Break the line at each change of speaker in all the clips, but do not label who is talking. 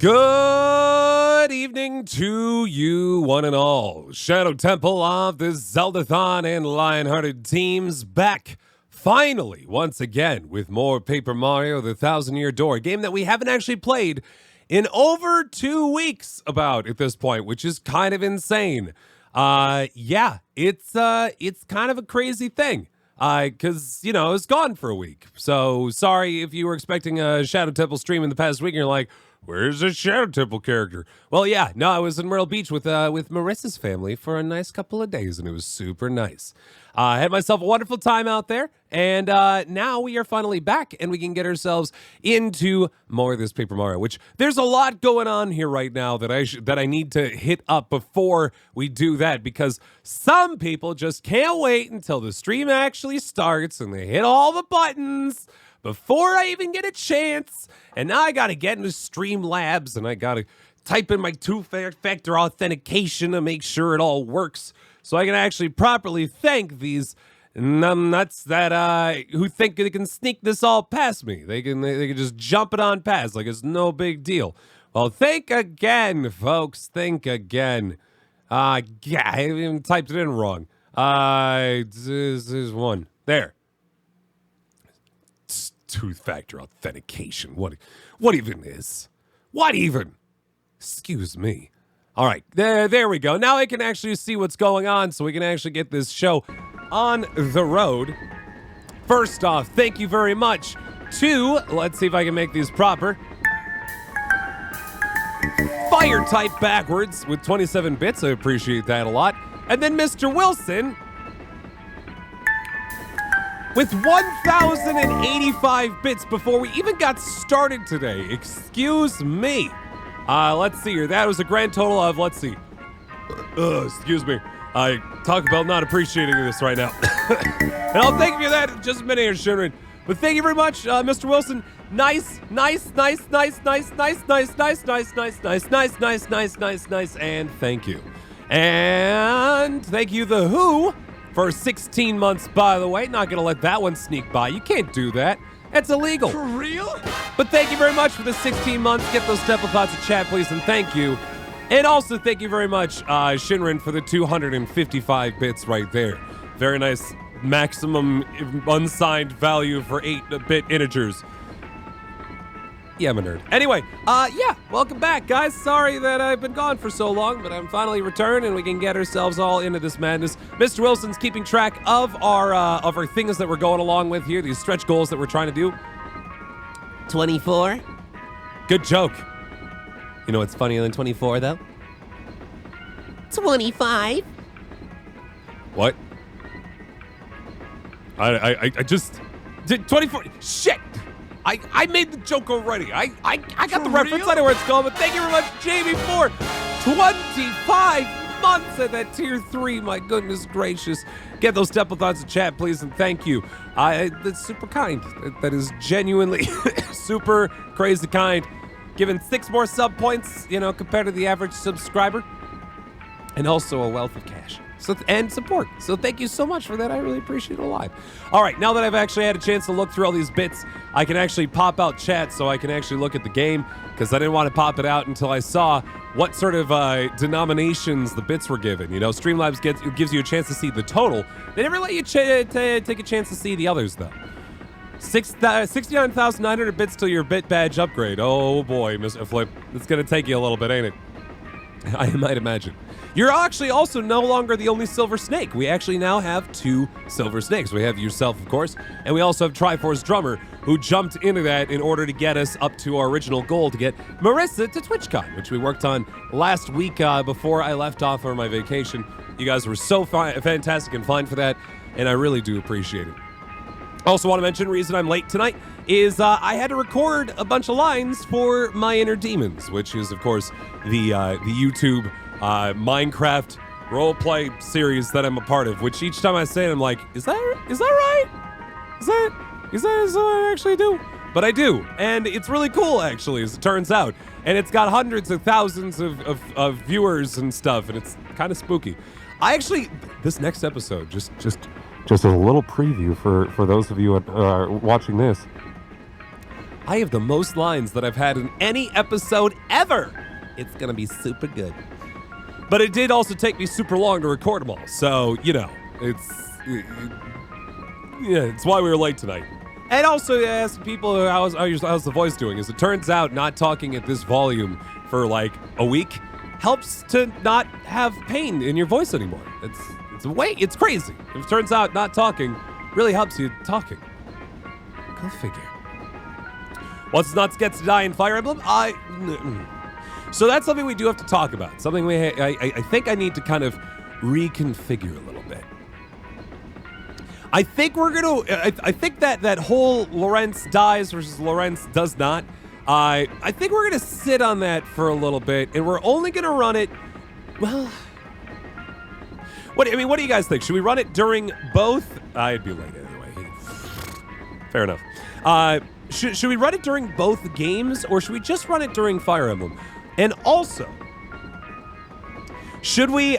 Good evening to you, one and all. Shadow Temple of the Zeldathon and Lionhearted teams back, finally, once again, with more Paper Mario: The Thousand-Year Door, a game that we haven't actually played in over 2 weeks about at this point, which is kind of insane. Yeah, it's kind of a crazy thing. Because, you know, it's gone for a week. So, sorry if you were expecting a Shadow Temple stream in the past week and you're like, where's the Shadow Temple character? Well, yeah, no, I was in Myrtle Beach with Marissa's family for a nice couple of days, and it was super nice. I had myself a wonderful time out there, and now we are finally back, and we can get ourselves into more of this Paper Mario, which there's a lot going on here right now that I need to hit up before we do that, because some people just can't wait until the stream actually starts, and they hit all the buttons before I even get a chance. And now I got to get into Streamlabs, and I got to type in my two-factor authentication to make sure it all works, so I can actually properly thank these numbnuts that who think they can sneak this all past me. They can just jump it on past like it's no big deal. Well, think again, folks. Think again. Yeah, I even typed it in wrong. This is one. There. Two-factor authentication. What even is? What even? Excuse me. All right, there we go. Now I can actually see what's going on, so we can actually get this show on the road. First off, thank you very much to, let's see if I can make these proper, Fire type backwards with 27 bits. I appreciate that a lot. And then Mr. Wilson with 1,085 bits before we even got started today. Excuse me. Let's see here. That was a grand total of, let's see. Excuse me. I talk about not appreciating this right now. And I'll thank you for that in just a minute here, Shinrin. But thank you very much, Mr. Wilson. Nice, and thank you. And thank you, The Who, for 16 months, by the way. Not gonna let that one sneak by. You can't do that. It's illegal.
For real?
But thank you very much for the 16 months. Get those Temple Thoughts in chat, please, and thank you. And also thank you very much, Shinrin, for the 255 bits right there. Very nice maximum unsigned value for 8-bit integers. Yeah, I'm a nerd. Anyway, yeah, welcome back, guys. Sorry that I've been gone for so long, but I'm finally returned, and we can get ourselves all into this madness. Mr. Wilson's keeping track of our things that we're going along with here, these stretch goals that we're trying to do. 24. Good joke. You know what's funnier than 24, though?
25.
What? I just did 24. Shit! I made the joke already. I got the reference. I know where it's going, but thank you very much, Jamie, for 25 months at that tier 3. My goodness gracious. Get those Temple Thoughts in chat, please, and thank you. That's super kind. That is genuinely super crazy kind. Given 6 more sub points, you know, compared to the average subscriber. And also a wealth of cash. And support. So thank you so much for that. I really appreciate it a lot. All right, now that I've actually had a chance to look through all these bits, I can actually pop out chat so I can actually look at the game, because I didn't want to pop it out until I saw what sort of denominations the bits were given. You know, Streamlabs gives you a chance to see the total. They never let you take a chance to see the others, though. 69,900 bits till your bit badge upgrade. Oh boy, Mr. Flip. It's going to take you a little bit, ain't it? I might imagine. You're actually also no longer the only Silver Snake. We actually now have 2 Silver Snakes. We have yourself, of course, and we also have Triforce Drummer, who jumped into that in order to get us up to our original goal to get Marissa to TwitchCon, which we worked on last week before I left off for my vacation. You guys were so fantastic and fine for that, and I really do appreciate it. Also want to mention, reason I'm late tonight is I had to record a bunch of lines for My Inner Demons, which is, of course, the YouTube Minecraft roleplay series that I'm a part of, which each time I say it, I'm like, is that right? Is that what I actually do? But I do, and it's really cool, actually, as it turns out. And it's got hundreds of thousands of viewers and stuff, and it's kind of spooky. This next episode, just a little preview for those of you watching this. I have the most lines that I've had in any episode ever. It's gonna be super good. But it did also take me super long to record them all. So, you know, it's why we were late tonight. And also asked people how's the voice doing. As it turns out, not talking at this volume for like a week helps to not have pain in your voice anymore. It's crazy. It turns out not talking really helps you talking. Go figure. Once Nuts gets to die in Fire Emblem, so that's something we do have to talk about. Something I think I need to kind of reconfigure a little bit. I think we're gonna. I think that whole Lorenz dies versus Lorenz does not. I think we're gonna sit on that for a little bit, and we're only gonna run it. Well, what do you guys think? Should we run it during both? I'd be late anyway. Fair enough. Should we run it during both games, or should we just run it during Fire Emblem? And also, should we?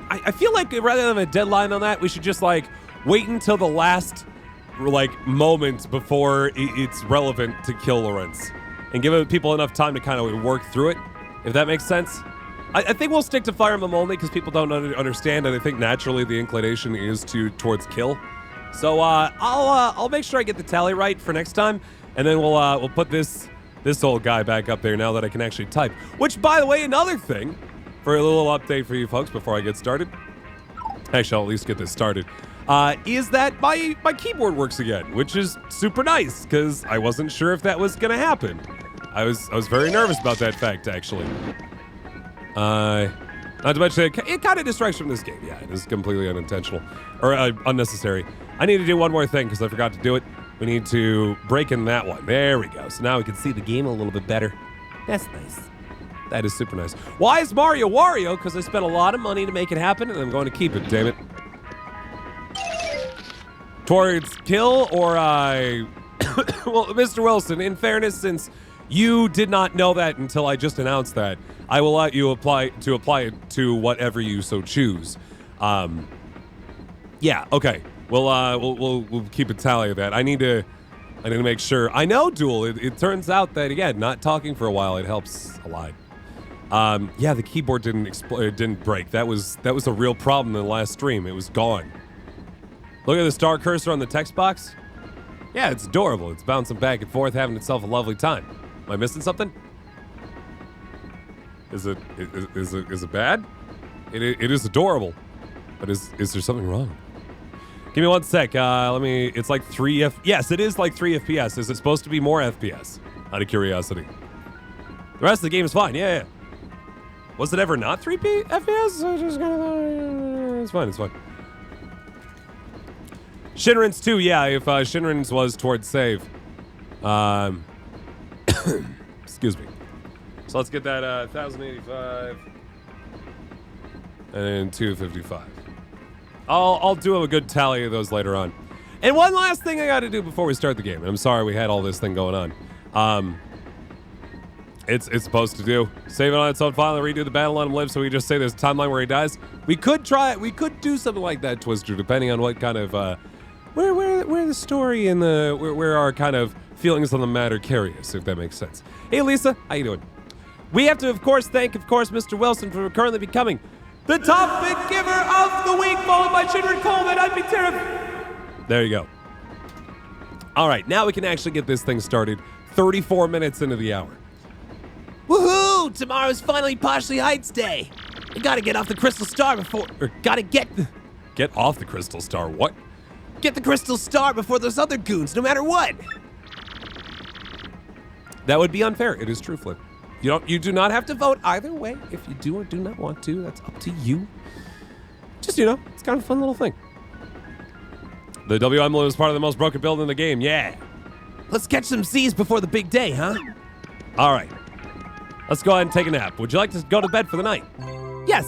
I feel like rather than a deadline on that, we should just like wait until the last like moment before it's relevant to kill Lorenz, and give people enough time to kind of work through it, if that makes sense. I think we'll stick to Fire Emblem only because people don't understand, and I think naturally the inclination is towards kill. So I'll make sure I get the tally right for next time, and then we'll put this old guy back up there now that I can actually type. Which, by the way, another thing. For a little update for you folks before I get started. Actually, I'll at least get this started. Is that my keyboard works again, which is super nice because I wasn't sure if that was gonna happen. I was very nervous about that fact, actually. Not to mention, it kind of distracts from this game. Yeah, it is completely unintentional or unnecessary. I need to do one more thing because I forgot to do it. We need to break in that one. There we go. So now we can see the game a little bit better. That's nice. That is super nice. Why is Mario Wario? Because I spent a lot of money to make it happen, and I'm going to keep it, damn it. Towards kill, or I... Well, Mr. Wilson, in fairness, since you did not know that until I just announced that, I will let you apply it to whatever you so choose. Yeah, okay. We'll keep a tally of that. I need to make sure. I know, Duel. It turns out that, again, not talking for a while, it helps a lot. Yeah, the keyboard didn't break. That was a real problem in the last stream. It was gone. Look at the star cursor on the text box. Yeah, it's adorable. It's bouncing back and forth, having itself a lovely time. Am I missing something? Is it bad? It is adorable. But is there something wrong? Give me 1 sec. It's like 3 Yes, it is like 3 FPS. Is it supposed to be more FPS? Out of curiosity. The rest of the game is fine. Yeah. Was it ever not 3 FPS? It's fine. Shinran's 2, yeah, if Shinran's was towards save. Excuse me. So let's get that 1085 and then 255. I'll do a good tally of those later on. And one last thing I got to do before we start the game. I'm sorry we had all this thing going on. It's supposed to do. Save it on its own file and redo the battle, let him live, so we just say there's a timeline where he dies. We could try it. We could do something like that, Twister, depending on what kind of, where the story and where our kind of feelings on the matter carry us, if that makes sense. Hey, Lisa, how you doing? We have to, of course, thank, Mr. Wilson for currently becoming the top big giver of the week, followed by Shinran Coleman. I'd be terrified. There you go. All right, now we can actually get this thing started 34 minutes into the hour. Woohoo! Tomorrow's finally Poshley Heights Day. We gotta get off the Crystal Star before... Or gotta get off the Crystal Star, what? Get the Crystal Star before those other goons, no matter what! That would be unfair. It is true, Flip. You do not have to vote either way. If you do or do not want to, that's up to you. Just, it's kind of a fun little thing. The W emblem is part of the most broken build in the game, yeah. Let's catch some Z's before the big day, huh? All right. Let's go ahead and take a nap. Would you like to go to bed for the night? Yes.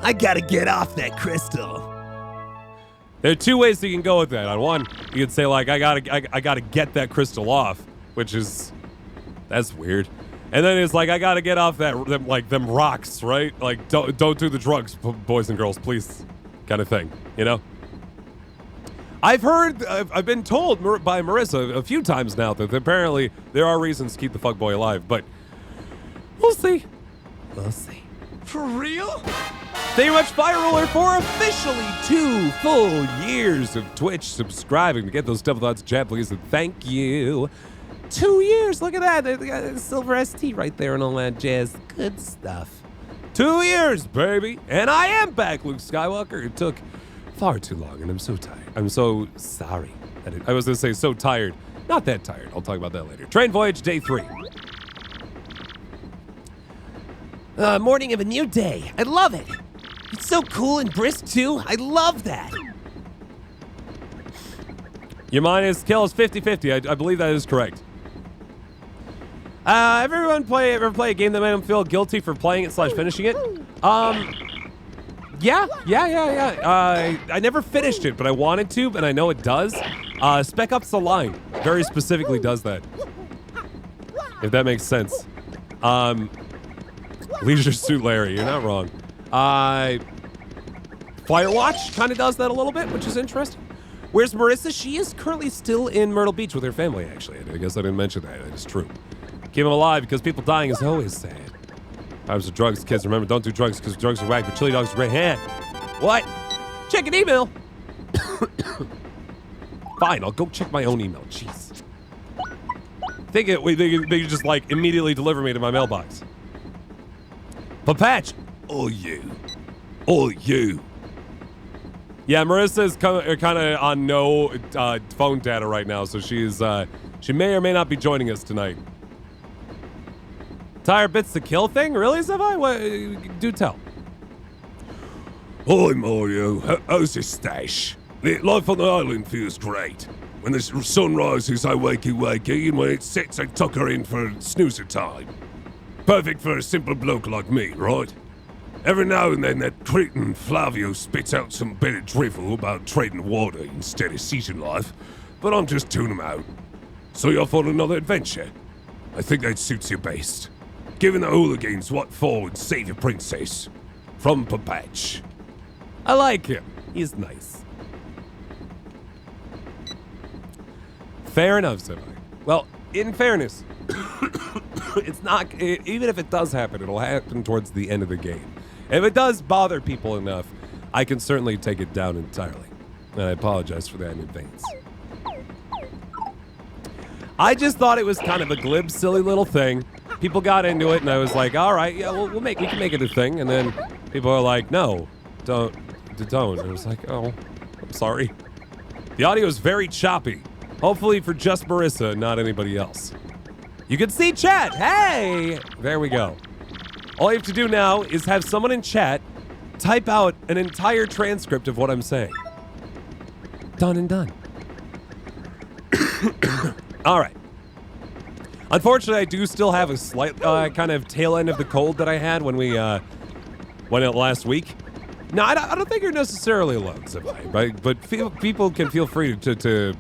I gotta get off that crystal. There are two ways you can go with that. On one, you could say like, I gotta get that crystal off, which is, that's weird. And then it's like, I gotta get off them rocks, right? Like, don't do the drugs, boys and girls, please, kind of thing, I've heard, I've been told by Marissa a few times now that apparently there are reasons to keep the fuckboy alive, but we'll see. We'll see.
For real?
Thank you much, Fire Roller, for officially 2 full years of Twitch subscribing. To get those double thoughts, chat, please, and thank you. 2 years, look at that. They got a silver ST right there and all that jazz. Good stuff. 2 years, baby. And I am back, Luke Skywalker. It took far too long, and I'm so tired. I'm so sorry. I was going to say so tired. Not that tired. I'll talk about that later. Train voyage, day 3. Morning of a new day. I love it. It's so cool and brisk, too. I love that. Your minus kill is 50-50. I believe that is correct. Everyone ever play a game that made them feel guilty for playing it / finishing it? Yeah. I never finished it, but I wanted to, and I know it does. Spec Ops: The Line very specifically does that. If that makes sense. Leisure Suit Larry, you're not wrong. Firewatch kind of does that a little bit, which is interesting. Where's Marissa? She is currently still in Myrtle Beach with her family, actually. I guess I didn't mention that. That is true. Keep them alive because people dying is always sad. Times of drugs, kids. Remember, don't do drugs because drugs are whack, but chili dogs are great. Hand. What? Check an email. Fine, I'll go check my own email. Jeez. They could just like immediately deliver me to my mailbox. Papatch. Oh, you. Yeah, Marissa is kind of on no phone data right now, so she may or may not be joining us tonight. Tire bits to kill thing? Really, Savai? What? Do tell.
Hi, Mario. How's your stash? Life on the island feels great. When the sun rises, I wakey, and when it sets, I tuck her in for snoozer time. Perfect for a simple bloke like me, right? Every now and then that cretin Flavio spits out some bit of drivel about trading water instead of season life, but I'm just tuning him out. So you're for another adventure? I think that suits you best. Giving the hooligans what for and save your princess. From Papatch.
I like him. He's nice. Fair enough, Savai. Well, in fairness, it's not, even if it does happen, it'll happen towards the end of the game. If it does bother people enough, I can certainly take it down entirely. And I apologize for that in advance. I just thought it was kind of a glib, silly little thing. People got into it, and I was like, all right, yeah, we can make it a thing. And then people are like, no, don't. And I was like, oh, I'm sorry. The audio is very choppy. Hopefully for just Marissa, not anybody else. You can see chat. Hey! There we go. All you have to do now is have someone in chat type out an entire transcript of what I'm saying. Done and done. All right. Unfortunately, I do still have a slight kind of tail end of the cold that I had when we went out last week. No, I don't think you're necessarily alone, Savai, but people can feel free to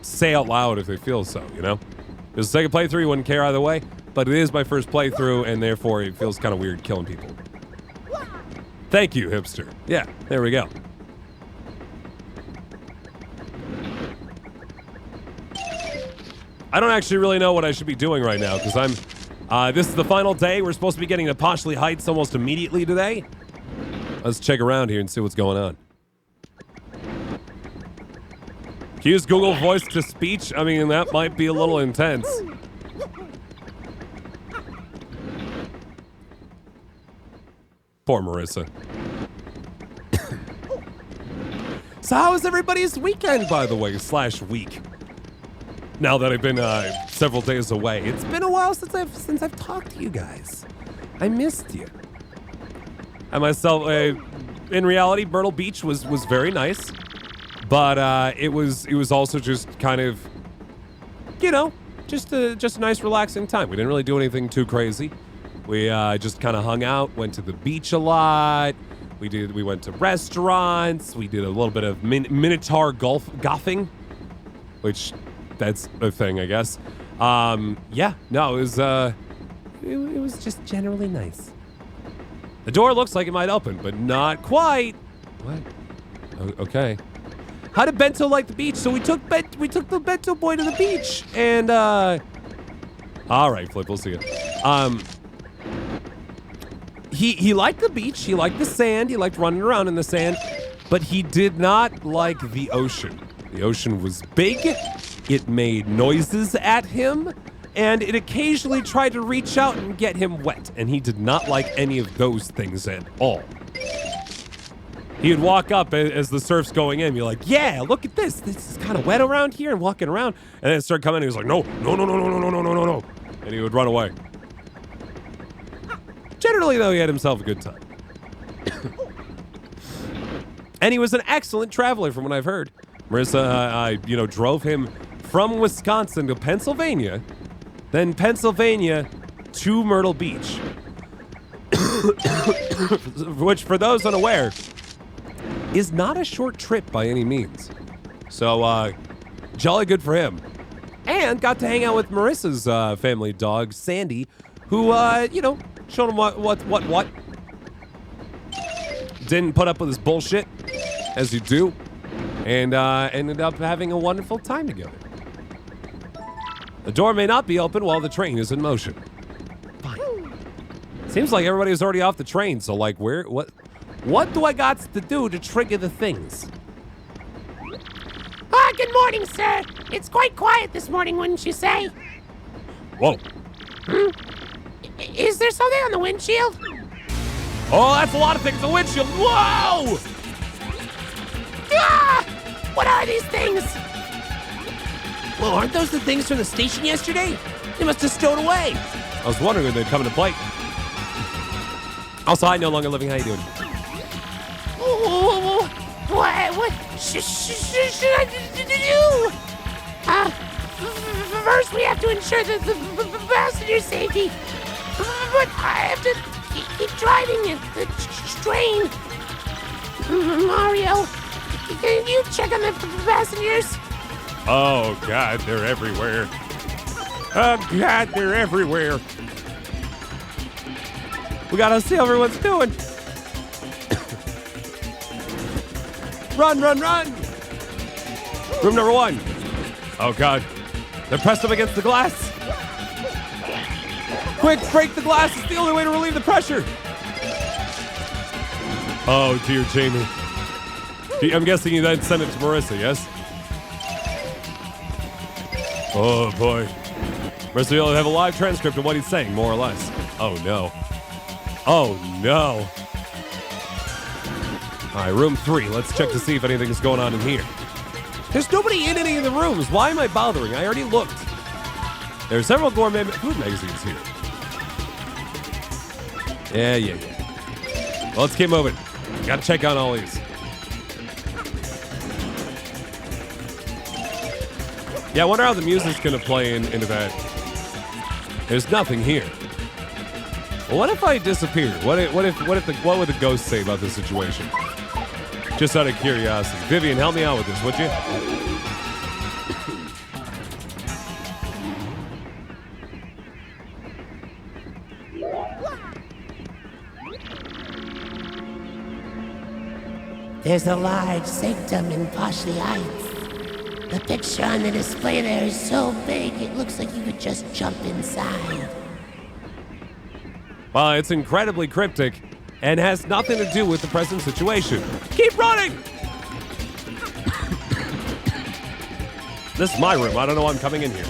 say out loud if they feel so, you know? It's the second playthrough, you wouldn't care either way, but it is my first playthrough, and therefore it feels kind of weird killing people. Thank you, hipster. Yeah, there we go. I don't actually really know what I should be doing right now, because this is the final day. We're supposed to be getting to Poshley Heights almost immediately today. Let's check around here and see what's going on. Use Google Voice to Speech? I mean, that might be a little intense. Poor Marissa. So how was everybody's weekend, by the way, / week? Now that I've been several days away. It's been a while since I've talked to you guys. I missed you. I myself, in reality, Myrtle Beach was very nice. But it was also just kind of, you know, just a nice relaxing time. We didn't really do anything too crazy. We just kind of hung out, went to the beach a lot. We went to restaurants. We did a little bit of Minotaur golfing, which that's a thing, I guess. Yeah, no, it was just generally nice. The door looks like it might open, but not quite. What? Okay. How did Bento like the beach? So we took the Bento boy to the beach, and all right, Flip, we'll see it. He liked the beach. He liked the sand. He liked running around in the sand, but he did not like the ocean. The ocean was big. It made noises at him, and it occasionally tried to reach out and get him wet, and he did not like any of those things at all. He would walk up as the surf's going in, be like, yeah, look at this. This is kind of wet around here, and walking around. And then it started coming, and he was like, no. And he would run away. Generally, though, he had himself a good time. And he was an excellent traveler from what I've heard. Marissa, I drove him from Wisconsin to Pennsylvania, then Pennsylvania to Myrtle Beach. Which, for those unaware, is not a short trip by any means. So, jolly good for him. And got to hang out with Marissa's family dog, Sandy, who, showed him what. Didn't put up with his bullshit, as you do, and ended up having a wonderful time together. The door may not be open while the train is in motion. Fine. Seems like everybody is already off the train, so like what do I got to do to trigger the things?
Good morning, sir. It's quite quiet this morning, wouldn't you say?
Whoa.
Is there something on the windshield?
Oh, that's a lot of things. The windshield. Whoa!
Ah! What are these things?
Well, aren't those the things from the station yesterday? They must have stowed away.
I was wondering when they'd come into play. Also, I no longer living. How you doing?
What should I do? First we have to ensure the passenger safety. But I have to keep driving the train. Mario, can you check on the passengers?
Oh, God, they're everywhere. Oh, God, they're everywhere. We gotta see how everyone's doing. Run! Room number 1. Oh, God. They're pressed up against the glass. Quick, break the glass. It's the only way to relieve the pressure. Oh, dear Jamie. I'm guessing you then sent it to Marissa, yes? Oh, boy. Marissa, you'll have a live transcript of what he's saying, more or less. Oh, no. Oh, no. All right, room 3. Let's check to see if anything's going on in here. There's nobody in any of the rooms. Why am I bothering? I already looked. There are several gourmet food magazines here. Yeah. Well, let's keep moving. Gotta check on all these. Yeah, I wonder how the music's gonna play into that. There's nothing here. Well, what if I disappear? What would the ghost say about this situation? Just out of curiosity. Vivian, help me out with this, would you?
There's a large sanctum in Poshley Heights. The picture on the display there is so big, it looks like you could just jump inside.
Well, it's incredibly cryptic and has nothing to do with the present situation. Keep running! This is my room. I don't know why I'm coming in here.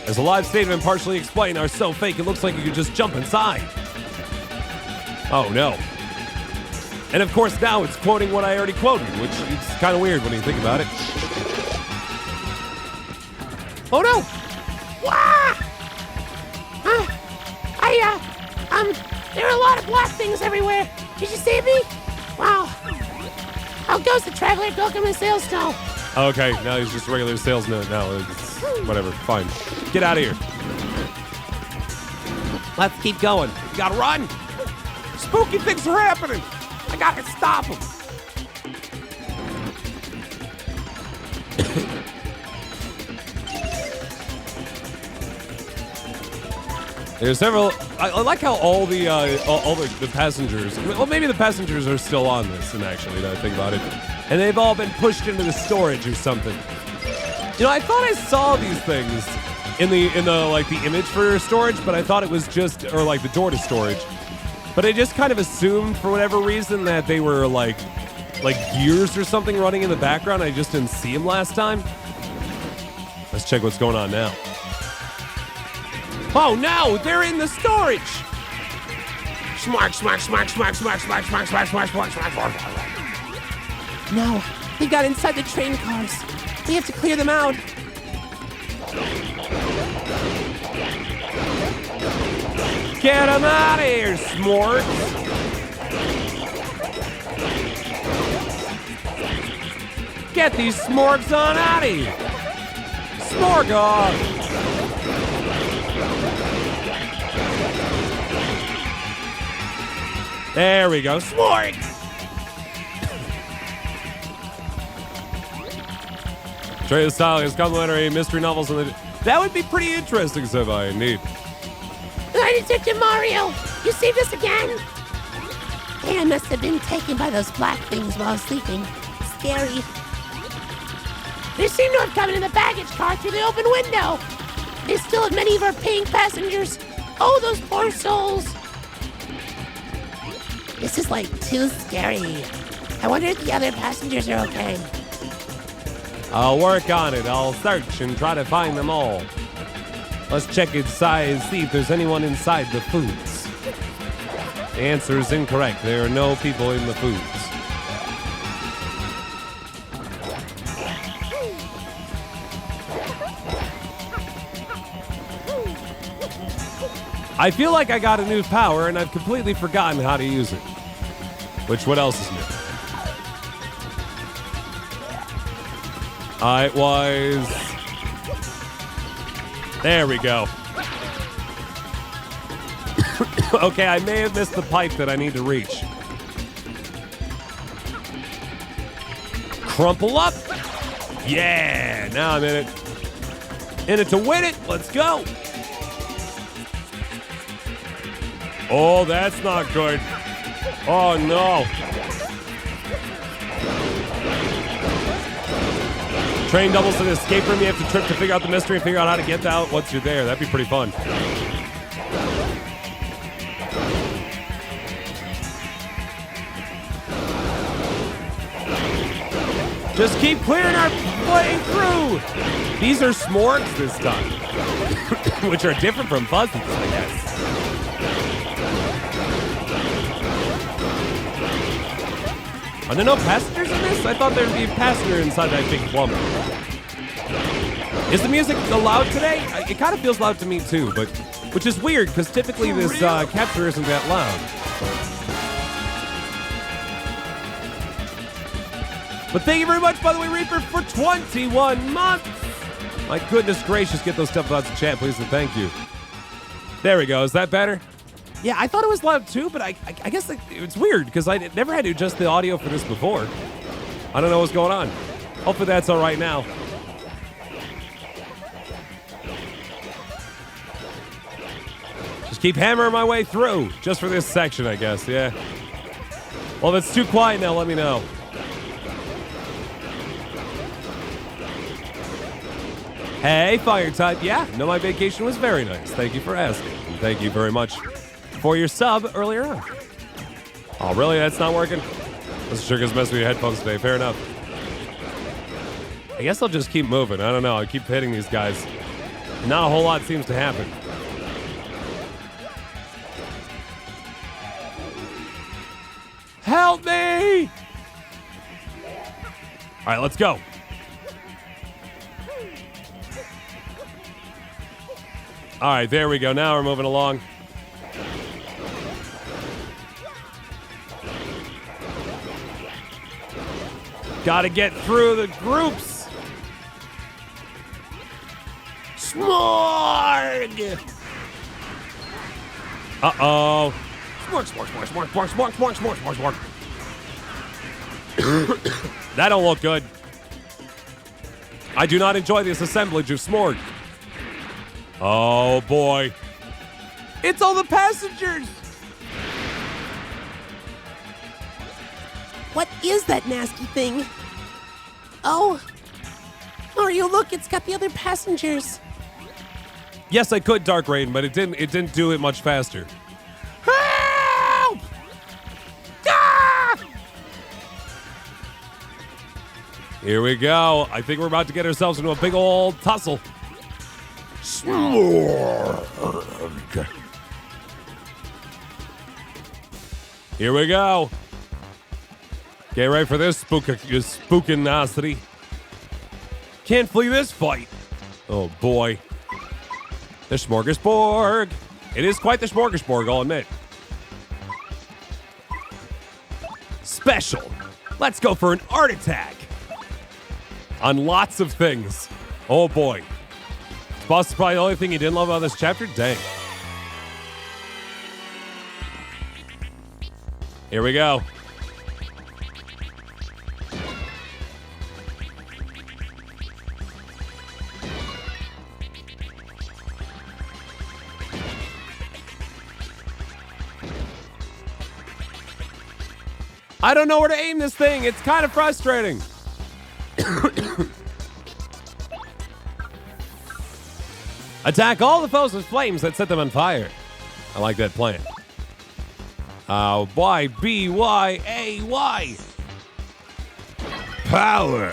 As a live statement partially explained are so fake, it looks like you could just jump inside. Oh, no. And of course, now it's quoting what I already quoted, which is kind of weird when you think about it.
Oh, no! Wah! There are a lot of black things everywhere. Did you see me? Wow. How goes the traveler? Welcome to Sales Stall.
Okay, now he's just a regular salesman. No, it's whatever. Fine. Get out of here. Let's keep going. You gotta run. Spooky things are happening. I gotta stop them. There's several. I like how all the passengers. Well, maybe the passengers are still on this. And actually, now I think about it, and they've all been pushed into the storage or something. You know, I thought I saw these things in the like the image for storage, but I thought it was just or like the door to storage. But I just kind of assumed for whatever reason that they were like gears or something running in the background. I just didn't see them last time. Let's check what's going on now. Oh no, they're in the storage!
Smorg, smorg, smorg, smorg, smorg, smorg, smorg, smorg, smorg, smorg, smorg, smorg.
No, they got inside the train cars. We have to clear them out.
Get them out of here, Smorg! Get these Smorgs on out of here! Smorg off! There we go. Smorg! Trade the style is complimentary mystery novels. That would be pretty interesting, Sevi, indeed.
Hi, Detective Mario! You saved us again? Hey, I must have been taken by those black things while sleeping. Scary. They seem to have come in the baggage car through the open window. They still have many of our paying passengers. Oh, those poor souls. This is like too scary. I wonder if the other passengers are okay.
I'll work on it. I'll search and try to find them all. Let's check inside and see if there's anyone inside the foods. The answer is incorrect. There are no people in the foods. I feel like I got a new power and I've completely forgotten how to use it. Which, what else is new? It was... There we go. Okay, I may have missed the pipe that I need to reach. Crumple up. Yeah, now I'm in it. In it to win it. Let's go. Oh, that's not good. Oh, no. Train doubles to the escape room. You have to trip to figure out the mystery and figure out how to get out once you're there. That'd be pretty fun. Just keep clearing our way through. These are Smorgs this time, which are different from Fuzzies, I guess. Are there no passengers in this? I thought there'd be a passenger inside that big plumber. Is the music loud today? It kind of feels loud to me too, but which is weird because typically this capture isn't that loud. But thank you very much, by the way, Reaper, for 21 months. My goodness gracious, get those stuff out of the chat, please, and thank you. There we go. Is that better? Yeah, I thought it was loud too, but I guess it's weird because I never had to adjust the audio for this before. I don't know what's going on. Hopefully that's all right now. Just keep hammering my way through, just for this section, I guess, yeah. Well, if it's too quiet now, let me know. Hey, Fire Type. Yeah, no, my vacation was very nice. Thank you for asking. And thank you very much for your sub earlier on. Oh, really? That's not working? This sure is messing with your headphones today. Fair enough. I guess I'll just keep moving. I don't know. I keep hitting these guys. Not a whole lot seems to happen. Help me! All right, let's go. All right, there we go. Now we're moving along. Got to get through the groups. Smorg! Uh-oh. Smorg, smorg, smorg, smorg, smorg, smorg, smorg, smorg, smorg, smorg. That don't look good. I do not enjoy this assemblage of Smorg. Oh, boy. It's all the passengers!
What is that nasty thing? Oh. Mario, look, it's got the other passengers.
Yes, I could Dark Rain, but it didn't do it much faster.
Help! Ah!
Here we go. I think we're about to get ourselves into a big old tussle.
Smorg.
Here we go. Get ready for this spookinosity. Can't flee this fight. Oh boy. The smorgasbord. It is quite the smorgasbord, I'll admit. Special. Let's go for an art attack. On lots of things. Oh boy. This boss is probably the only thing you didn't love about this chapter? Dang. Here we go. I don't know where to aim this thing. It's kind of frustrating. Attack all the foes with flames that set them on fire. I like that plan. Y-B-Y-A-Y.
Power.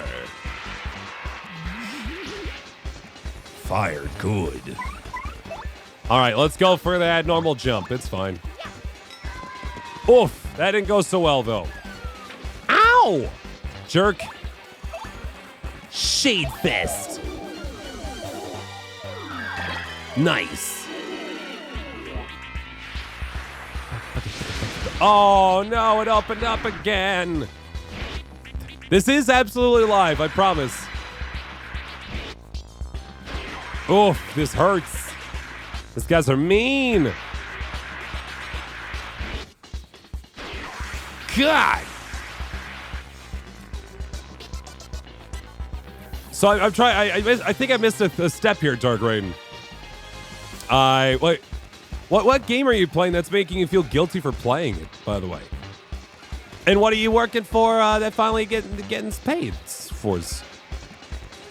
Fire good.
All right, let's go for that normal jump. It's fine. Oof, that didn't go so well, though. Ow! Jerk. Shade Fest. Nice. Oh, no, it opened up again. This is absolutely live, I promise. Oof, this hurts. These guys are mean. God. So I'm trying. I think I missed a step here, Dark Raiden. Wait. What game are you playing that's making you feel guilty for playing it? By the way. And what are you working for that finally getting paid for? That's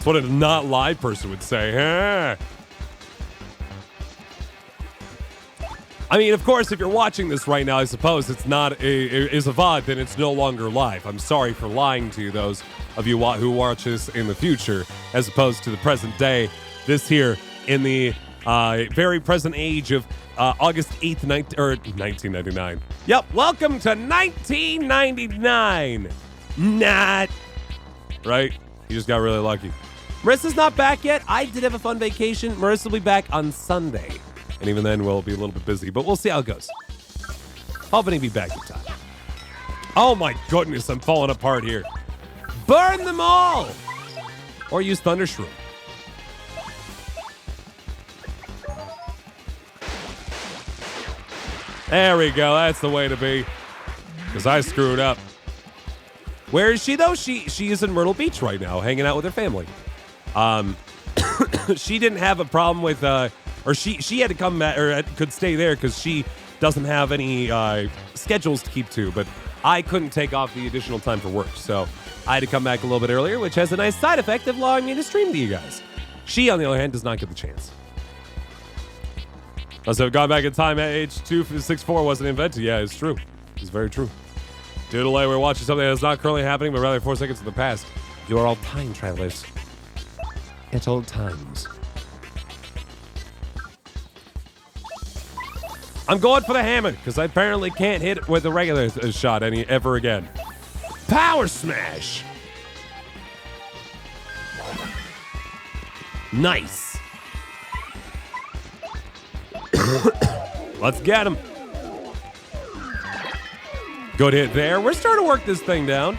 what a not live person would say. Huh? I mean, of course, if you're watching this right now, I suppose it's not is a VOD, then it's no longer live. I'm sorry for lying to you, those of you who watch this in the future, as opposed to the present day. This here in the very present age of August 8th, 1999. Yep, welcome to 1999. Not. Right? You just got really lucky. Marissa's not back yet. I did have a fun vacation. Marissa will be back on Sunday. And even then, we'll be a little bit busy, but we'll see how it goes. Hoping to be back in time. Oh my goodness, I'm falling apart here. Burn them all! Or use Thundershroom. There we go, that's the way to be. Because I screwed up. Where is she, though? She is in Myrtle Beach right now, hanging out with her family. She didn't have a problem with... Or she had to come back, or could stay there because she doesn't have any schedules to keep to. But I couldn't take off the additional time for work, so I had to come back a little bit earlier, which has a nice side effect of allowing me to stream to you guys. She, on the other hand, does not get the chance. Must have gone back in time at age 264 wasn't invented. Yeah, it's true. It's very true. Doodle, we're watching something that's not currently happening, but rather 4 seconds in the past. You are all time travelers. At old times. I'm going for the hammer, because I apparently can't hit it with a regular shot ever again. Power smash! Nice. Let's get him. Good hit there. We're starting to work this thing down.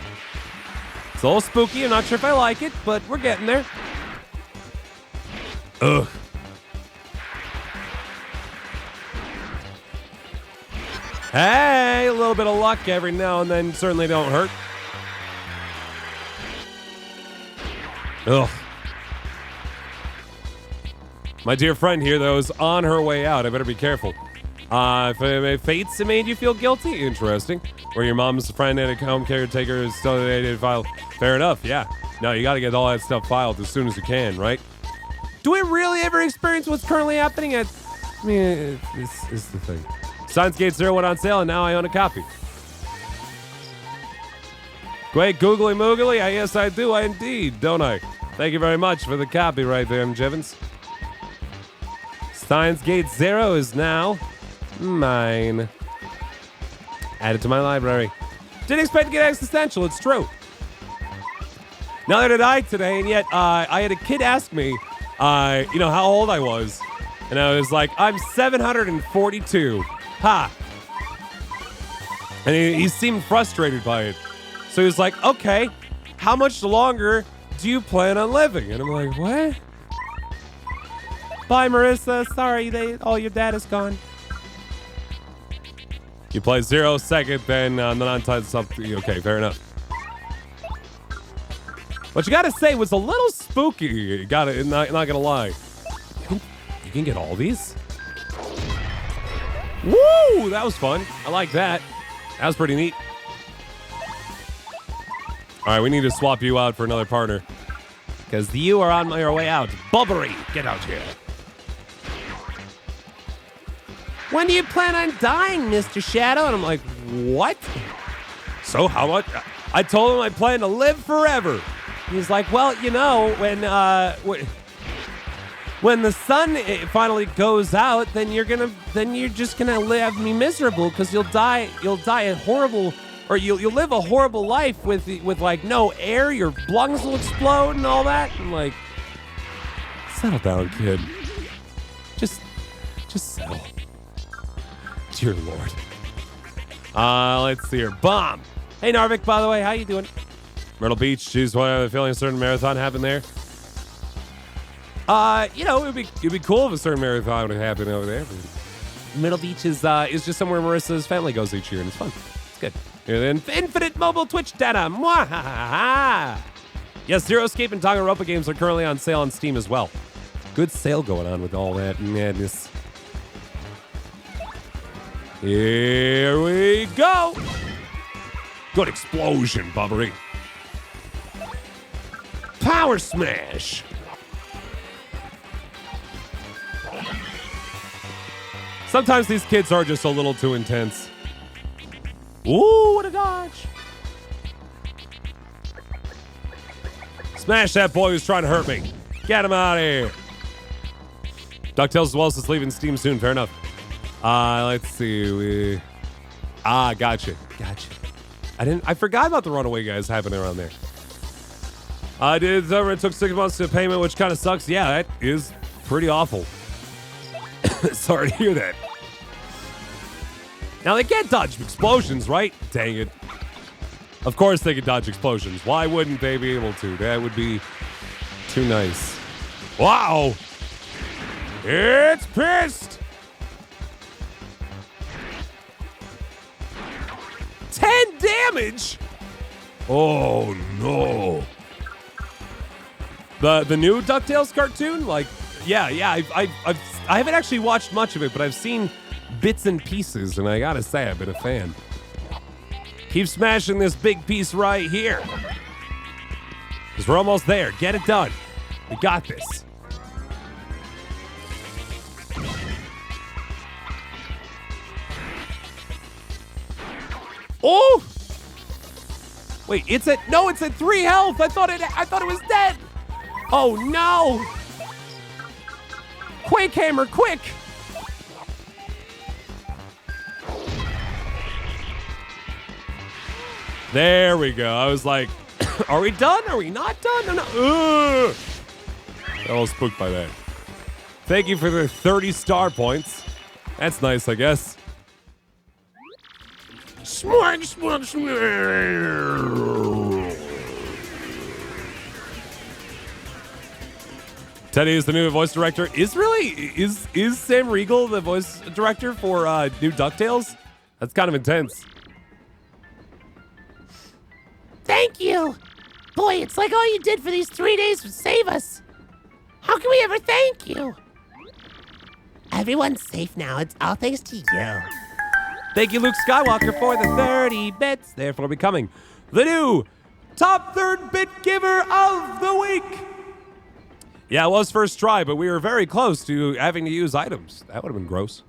It's a little spooky. I'm not sure if I like it, but we're getting there. Ugh. Hey, a little bit of luck every now and then certainly don't hurt. Ugh. My dear friend here, though, is on her way out. I better be careful. Fates that made you feel guilty? Interesting. Or your mom's friend and a home caretaker is still donated file. Fair enough, yeah. No, you gotta get all that stuff filed as soon as you can, right? Do we really ever experience what's currently happening? I mean, this is the thing. Science Gate 0 went on sale and now I own a copy. Great googly moogly? Yes, I do, indeed, don't I? Thank you very much for the copy right there, Jevons. Science Gate 0 is now mine. Add it to my library. Didn't expect to get existential, it's true. Neither did I today, and yet I had a kid ask me, how old I was. And I was like, I'm 742. Ha! And he seemed frustrated by it. So he was like, okay, how much longer do you plan on living? And I'm like, what? Bye, Marissa. Sorry, your data is gone. You play 0 second, then non-tied something. Okay, fair enough. What you gotta say was a little spooky. You gotta, not gonna lie. You can get all these? Woo! That was fun. I like that. That was pretty neat. All right, we need to swap you out for another partner. Because you are on your way out. Bubbery, get out here. When do you plan on dying, Mr. Shadow? And I'm like, what? So how much? I told him I plan to live forever. He's like, well, when the sun finally goes out, then you're just gonna have me miserable because you'll die a horrible, or you'll live a horrible life with like no air. Your lungs will explode and all that. I'm like, settle down, kid. Just settle. Dear Lord. Let's see here. Bomb. Hey, Narvik, by the way, how you doing? Myrtle Beach, choose one. I have a feeling a certain marathon happened there. It'd be cool if a certain marathon would happen over there. Myrtle Beach is just somewhere Marissa's family goes each year, and it's fun. It's good. And then Infinite Mobile Twitch data. Mwahaha. Yes, Zero Escape and Danganronpa games are currently on sale on Steam as well. Good sale going on with all that madness. Here we go. Good explosion, Bubbery. Power smash. Sometimes these kids are just a little too intense. Ooh, what a dodge. Smash that boy who's trying to hurt me. Get him out of here. DuckTales as well is leaving Steam soon. Fair enough. Let's see. Gotcha. I forgot about the Runaway guys happening around there. It took 6 months to payment, which kind of sucks. Yeah, that is pretty awful. Sorry to hear that. Now, they can't dodge explosions, right? Dang it. Of course they can dodge explosions. Why wouldn't they be able to? That would be too nice. Wow. It's pissed. 10 damage. Oh, no. The new DuckTales cartoon? Like, yeah, I haven't actually watched much of it, but I've seen bits and pieces, and I gotta say, I've been a fan. Keep smashing this big piece right here. Because we're almost there. Get it done. We got this. Oh! Wait, it's at 3 health. I thought it was dead. Oh no! Quake Hammer, quick! There we go. I was like, are we done? Are we not done? No. Ugh. I was spooked by that. Thank you for the 30 star points. That's nice, I guess. Smorg. Teddy is the new voice director. Is Sam Riegel the voice director for new DuckTales? That's kind of intense.
Thank you. Boy, it's like all you did for these 3 days was save us. How can we ever thank you? Everyone's safe now. It's all thanks to you.
Thank you, Luke Skywalker, for the 30 bits, therefore becoming the new top third bit giver of the week. Yeah, it was first try, but we were very close to having to use items. That would have been gross.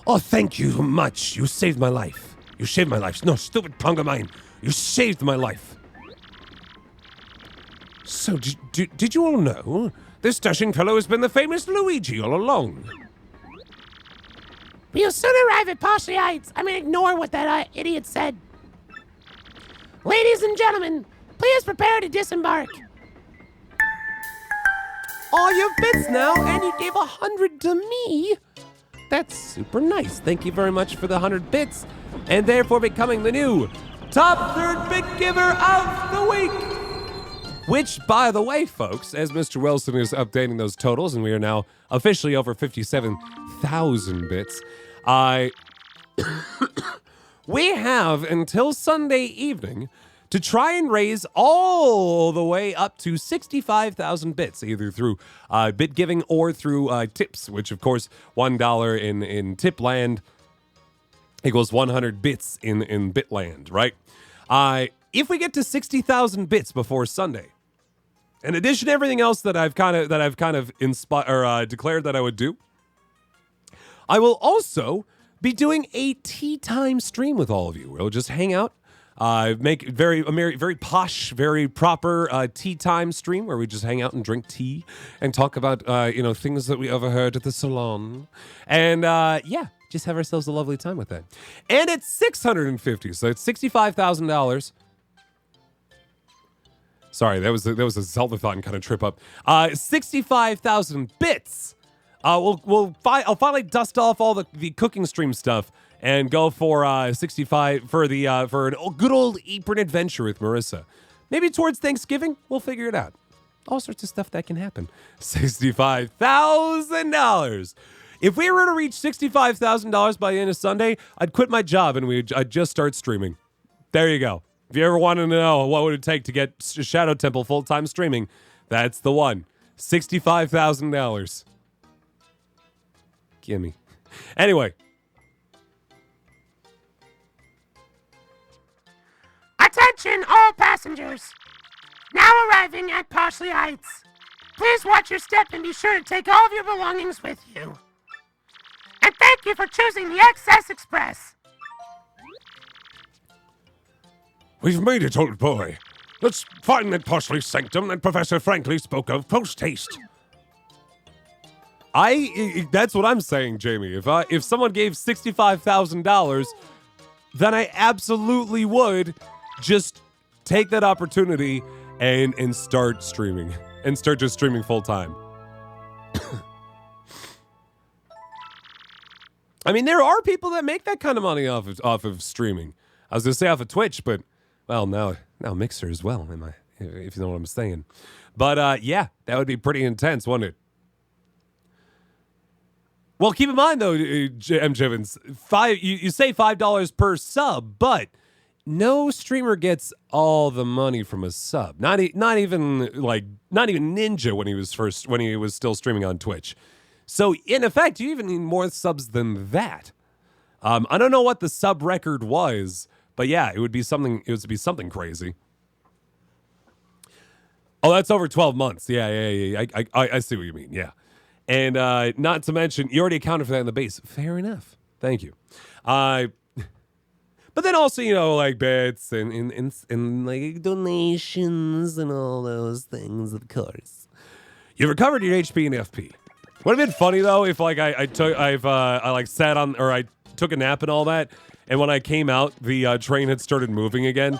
Oh, thank you much. You saved my life. You saved my life. No, stupid tongue of mine. You saved my life. So, did you all know this dashing fellow has been the famous Luigi all along?
We'll soon arrive at Poshly Heights. I'm gonna ignore what that idiot said. Ladies and gentlemen, please prepare to disembark.
Oh, you have bits now, and you gave 100 to me. That's super nice. Thank you very much for the 100 bits, and therefore becoming the new top third bit giver of the week. Which, by the way, folks, as Mr. Wilson is updating those totals, and we are now officially over 57,000 bits, we have until Sunday evening to try and raise all the way up to 65,000 bits, either through bit giving or through tips, which, of course, $1 in tip land equals 100 bits in bit land, right? If we get to 60,000 bits before Sunday, in addition to everything else that I've kind of declared that I would do, I will also be doing a tea time stream with all of you. We'll just hang out, make very posh, very proper tea time stream where we just hang out and drink tea and talk about things that we overheard at the salon, and just have ourselves a lovely time with that. And it's 650, so it's $65,000. Sorry, that was a Zeldathon kind of trip up. 65,000 bits. I'll finally dust off all the cooking stream stuff and go for 65 for an good old apron adventure with Marissa. Maybe towards Thanksgiving, we'll figure it out. All sorts of stuff that can happen. $65,000. If we were to reach $65,000 by the end of Sunday, I'd quit my job and I'd just start streaming. There you go. If you ever wanted to know what would it take to get Shadow Temple full-time streaming, that's the one. $65,000. Gimme. Anyway.
Attention, all passengers. Now arriving at Poshly Heights. Please watch your step and be sure to take all of your belongings with you. And thank you for choosing the XS Express.
We've made it, old boy. Let's find that Poshly sanctum that Professor Franklin spoke of post-haste.
That's what I'm saying, Jamie. If someone gave $65,000, then I absolutely would just take that opportunity and start streaming. And start just streaming full time. I mean, there are people that make that kind of money off of streaming. I was gonna say off of Twitch, but well, now Mixer as well, if you know what I'm saying. But yeah, that would be pretty intense, wouldn't it? Well, keep in mind though, M. Jivens, you say $5 per sub, but no streamer gets all the money from a sub. Not even Ninja when he was still streaming on Twitch. So in effect, you even need more subs than that. I don't know what the sub record was, but yeah, it would be something crazy. Oh, that's over 12 months. Yeah. I see what you mean. Yeah. And not to mention, you already accounted for that in the base. Fair enough. Thank you. But then also, like bits and like donations and all those things, of course. You recovered your HP and FP. Would have been funny though if like I sat on, or I took a nap and all that, and when I came out, the train had started moving again.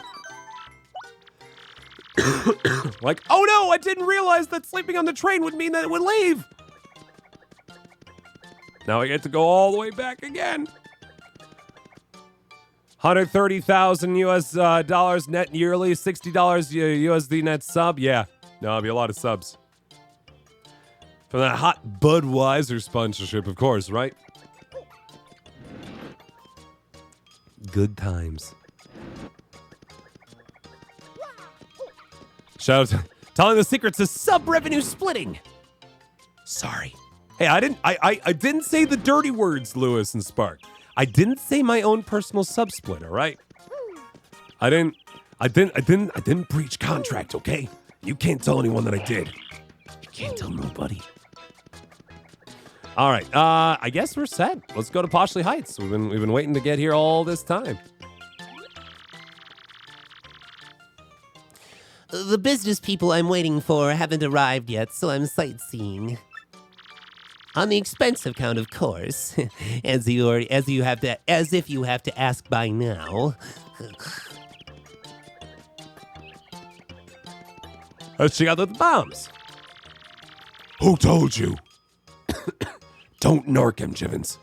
Like, oh no, I didn't realize that sleeping on the train would mean that it would leave. Now I get to go all the way back again. 130,000 US dollars net yearly, $60 USD net sub. Yeah, no, it'll be a lot of subs. From that hot Budweiser sponsorship, of course, right? Good times. Shout out to telling the secrets of sub revenue splitting. Sorry. Hey, I didn't say the dirty words, Lewis and Spark. I didn't say my own personal subsplit, all right? I didn't breach contract, okay? You can't tell anyone that I did. You can't tell nobody. All right, I guess we're set. Let's go to Poshley Heights. We've been waiting to get here all this time.
The business people I'm waiting for haven't arrived yet, so I'm sightseeing. On the expense account, of course, as if you have to ask by now.
Let's check out the bombs.
Who told you? Don't narc him, Jivens.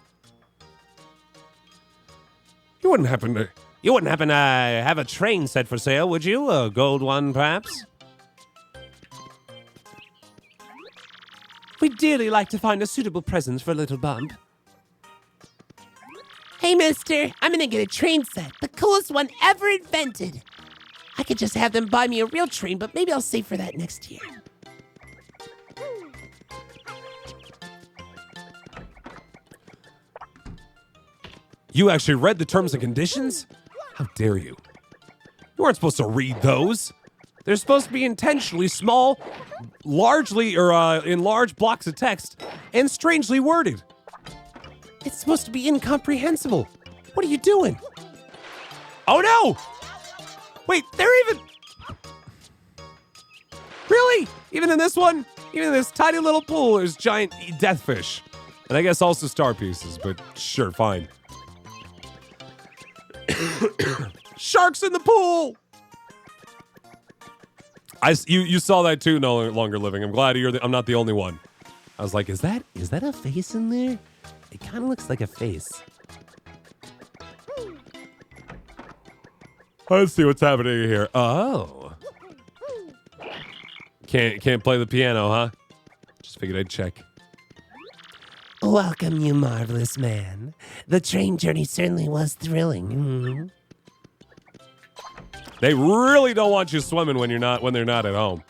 You wouldn't happen to have a train set for sale, would you? A gold one, perhaps? We'd dearly like to find a suitable present for a little bump.
Hey, mister, I'm gonna get a train set, the coolest one ever invented. I could just have them buy me a real train, but maybe I'll save for that next year.
You actually read the terms and conditions? How dare you? You weren't supposed to read those. They're supposed to be intentionally small, largely, or in large blocks of text, and strangely worded. It's supposed to be incomprehensible. What are you doing? Oh no! Wait, they're even... Really? Even in this one? Even in this tiny little pool, there's giant deathfish. And I guess also star pieces, but sure, fine. Sharks in the pool! You saw that too, No Longer Living. I'm glad I'm not the only one. I was like, is that a face in there? It kind of looks like a face. Let's see what's happening here. Oh. Can't play the piano, huh? Just figured I'd check.
Welcome, you marvelous man. The train journey certainly was thrilling. Mm-hmm.
They really don't want you swimming when they're not at home.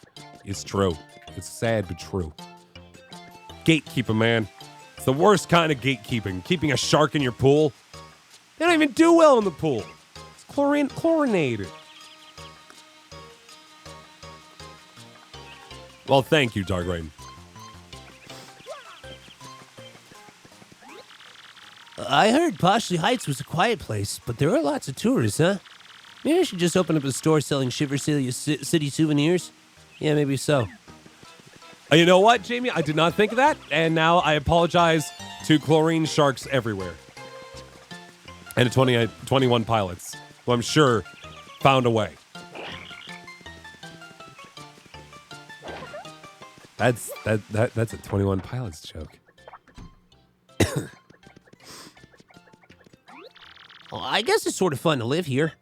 It's true. It's sad but true. Gatekeeper, man. It's the worst kind of gatekeeping. Keeping a shark in your pool. They don't even do well in the pool. It's chlorinated. Well, thank you, Dargrain.
I heard Poshley Heights was a quiet place, but there are lots of tourists, huh? Maybe I should just open up a store selling Shiver City souvenirs. Yeah, maybe so.
You know what, Jamie? I did not think of that, and now I apologize to chlorine sharks everywhere. And to 21 pilots, who I'm sure found a way. That's a 21 Pilots joke.
Well, I guess it's sort of fun to live here.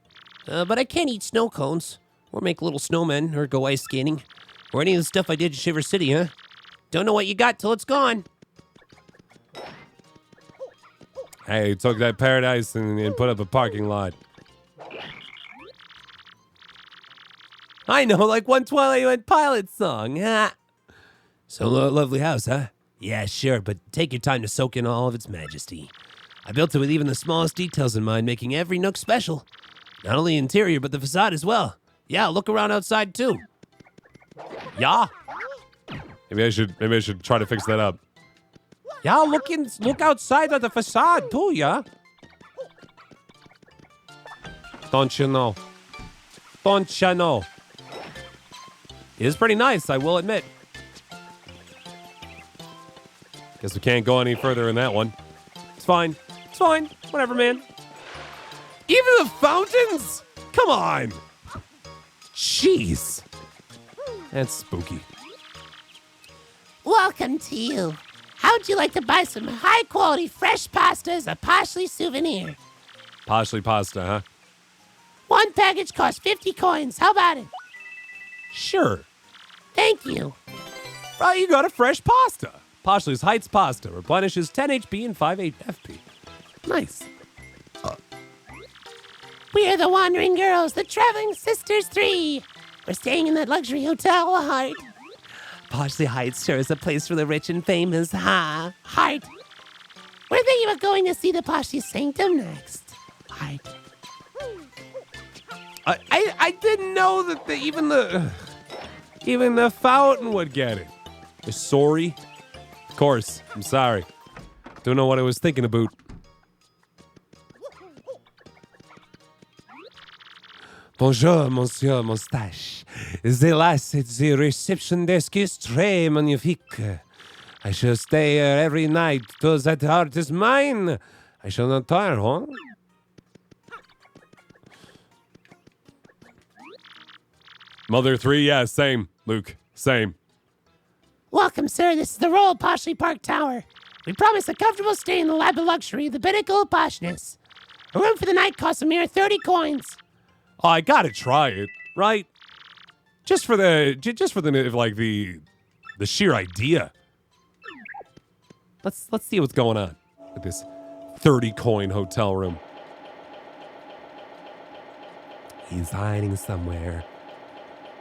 But I can't eat snow cones, or make little snowmen, or go ice skating, or any of the stuff I did in Shiver City, huh? Don't know what you got till it's gone.
Hey, you took that paradise and put up a parking lot. I know, like one 21 Pilots song.
So lovely house, huh? Yeah, sure, but take your time to soak in all of its majesty. I built it with even the smallest details in mind, making every nook special. Not only the interior, but the facade as well. Yeah, look around outside too.
Yeah. Maybe I should try to fix that up. Yeah, look outside of the facade too, yeah. Don't you know? Don't you know? It is pretty nice, I will admit. Guess we can't go any further in that one. It's fine. It's fine. Whatever, man. Even the fountains? Come on. Jeez. That's spooky.
Welcome to you. How'd you like to buy some high-quality fresh pasta as a Poshley souvenir?
Poshley pasta, huh?
One package costs 50 coins. How about it?
Sure.
Thank you.
Oh, you got a fresh pasta. Poshley's Heights pasta replenishes 10 HP and 5 FP. Nice.
We are the Wandering Girls, the Traveling Sisters 3. We're staying in that luxury hotel, Heart.
Poshley Heights sure is a place for the rich and famous, huh?
Heart. We're thinking about going to see the Poshy Sanctum next. Heart.
I didn't know that even the fountain would get it. Sorry. Of course, I'm sorry. Don't know what I was thinking about. Bonjour, Monsieur Moustache. The last at the reception desk is très magnifique. I shall stay here every night till that heart is mine. I shall not tire, huh? Mother 3, yeah, same. Luke, same.
Welcome, sir. This is the Royal Poshley Park Tower. We promise a comfortable stay in the lap of luxury, the pinnacle of poshness. A room for the night costs a mere 30 coins.
Oh, I gotta try it, right? Just for the sheer idea. Let's see what's going on with this 30-coin hotel room. He's hiding somewhere.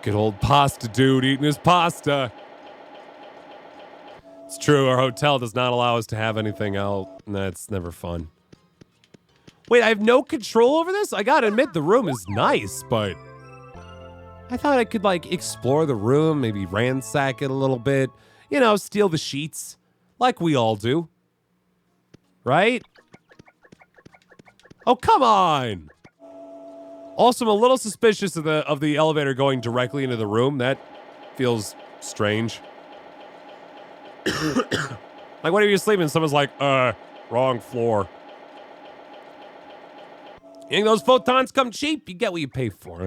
Good old pasta dude eating his pasta. It's true, our hotel does not allow us to have anything else. That's never fun. Wait, I have no control over this? I gotta admit, the room is nice, but I thought I could, explore the room, maybe ransack it a little bit. You know, steal the sheets, like we all do. Right? Oh, come on! Also, I'm a little suspicious of the elevator going directly into the room. That feels strange. Like, what are you sleeping? Someone's like, wrong floor. You think those photons come cheap? You get what you pay for.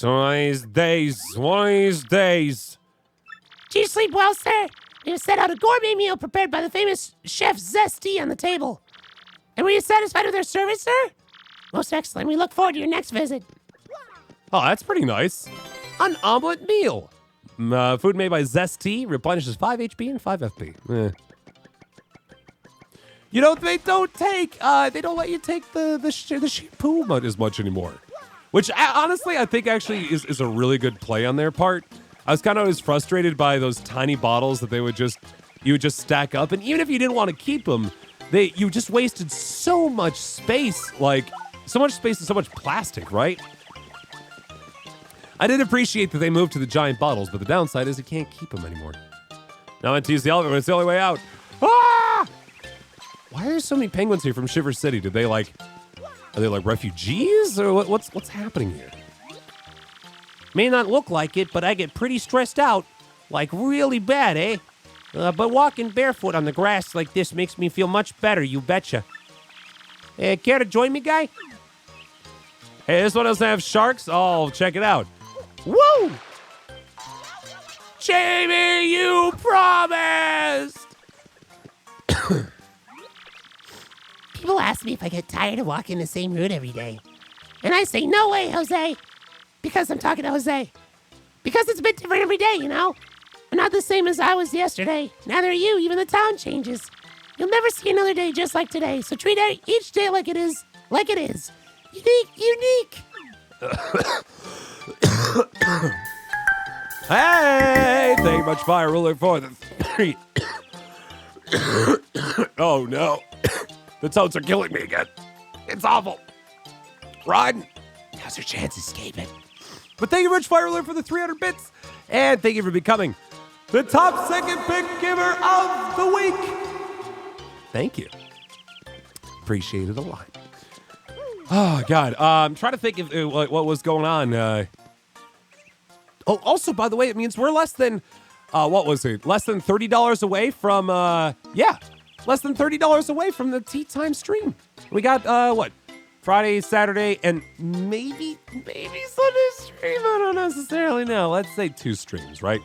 Wise days.
Did you sleep well, sir? We have set out a gourmet meal prepared by the famous chef Zesty on the table. And were you satisfied with their service, sir? Most excellent. We look forward to your next visit.
Oh, that's pretty nice. An omelet meal. Food made by Zesty replenishes 5 HP and 5 FP. You know, they don't let you take the shampoo as much anymore. Which, honestly, I think actually is a really good play on their part. I was kind of always frustrated by those tiny bottles that you would just stack up. And even if you didn't want to keep them, you just wasted so much space, so much space and so much plastic, right? I did appreciate that they moved to the giant bottles, but the downside is you can't keep them anymore. Now I have to use the elevator, but it's the only way out. Ah! Why are there so many penguins here from Shiver City? Are they refugees? Or what's happening here? May not look like it, but I get pretty stressed out. Really bad, eh? But walking barefoot on the grass like this makes me feel much better, you betcha. Care to join me, guy? Hey, this one doesn't have sharks? Oh, check it out. Woo! Jamie, you promised!
People ask me if I get tired of walking the same route every day. And I say, no way, Jose. Because I'm talking to Jose. Because it's a bit different every day, you know? I'm not the same as I was yesterday. Neither are you. Even the town changes. You'll never see another day just like today. So treat each day like it is. Like it is. Unique.
Hey, thank you much, Fire Ruler, for the 3. Oh, no. The toads are killing me again. It's awful. Run.
Now's your chance to escape it.
But thank you, Rich Fire Ruler, for the 300 bits. And thank you for becoming the top second pick giver of the week. Thank you. Appreciate it a lot. Oh, God. I'm trying to think of what was going on. Also, by the way, it means we're less than, less than $30 away from, less than $30 away from the Tea Time stream. We got, Friday, Saturday, and maybe Sunday stream. I don't necessarily know. Let's say 2 streams, right?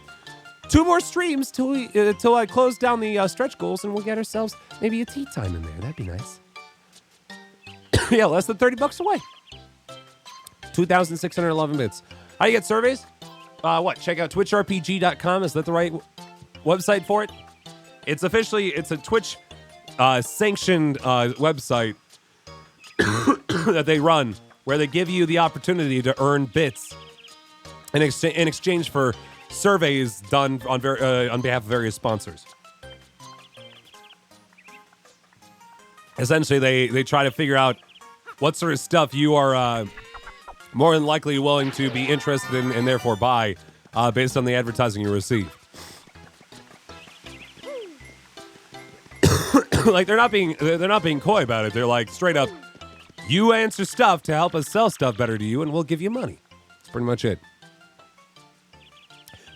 2 more streams till I close down the stretch goals, and we'll get ourselves maybe a tea time in there. That'd be nice. Yeah, less than $30 away. 2,611 bits. How do you get surveys? Check out twitchrpg.com. Is that the right website for it? It's a Twitch sanctioned website that they run where they give you the opportunity to earn bits in exchange for surveys done on behalf of various sponsors. Essentially, they try to figure out what sort of stuff you are more than likely willing to be interested in and therefore buy based on the advertising you receive. Like they're not being coy about it. They're like straight up, you answer stuff to help us sell stuff better to you, and we'll give you money. That's pretty much it.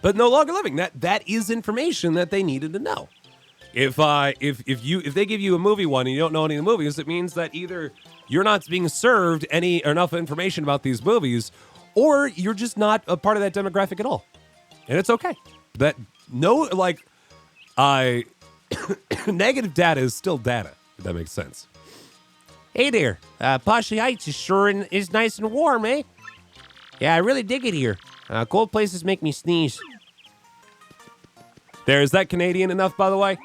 But no longer living. That is information that they needed to know. If they give you a movie one and you don't know any of the movies, it means that either you're not being served enough information about these movies, or you're just not a part of that demographic at all. And it's okay. Negative data is still data, if that makes sense.
Hey there, Poshi Heights is nice and warm, eh? Yeah, I really dig it here. Cold places make me sneeze.
Is that Canadian enough, by the way?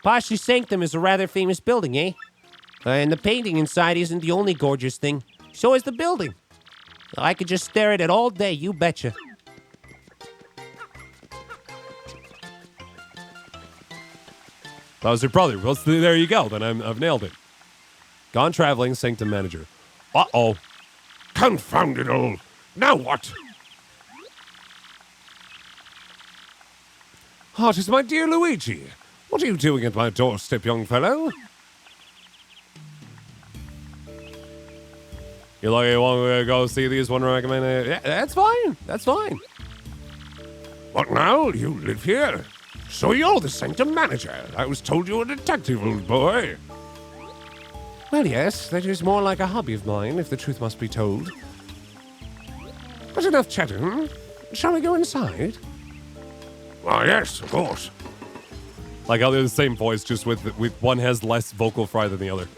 Poshi Sanctum is a rather famous building, eh? And the painting inside isn't the only gorgeous thing. So is the building. I could just stare at it all day, you betcha.
That was your brother. Well, there you go. Then I've nailed it. Gone traveling, Sanctum manager. Uh-oh.
Confound it all. Now what?
Oh, 'tis my dear Luigi. What are you doing at my doorstep, young fellow? You like you want to go see these one recommended? Yeah, that's fine. That's fine.
What now? You live here? So you're the Sanctum manager. I was told you were a detective, old boy.
Well, yes, that is more like a hobby of mine, if the truth must be told. But enough chatting. Shall we go inside?
Why, yes, of course.
Like how they're the same voice, just with one has less vocal fry than the other.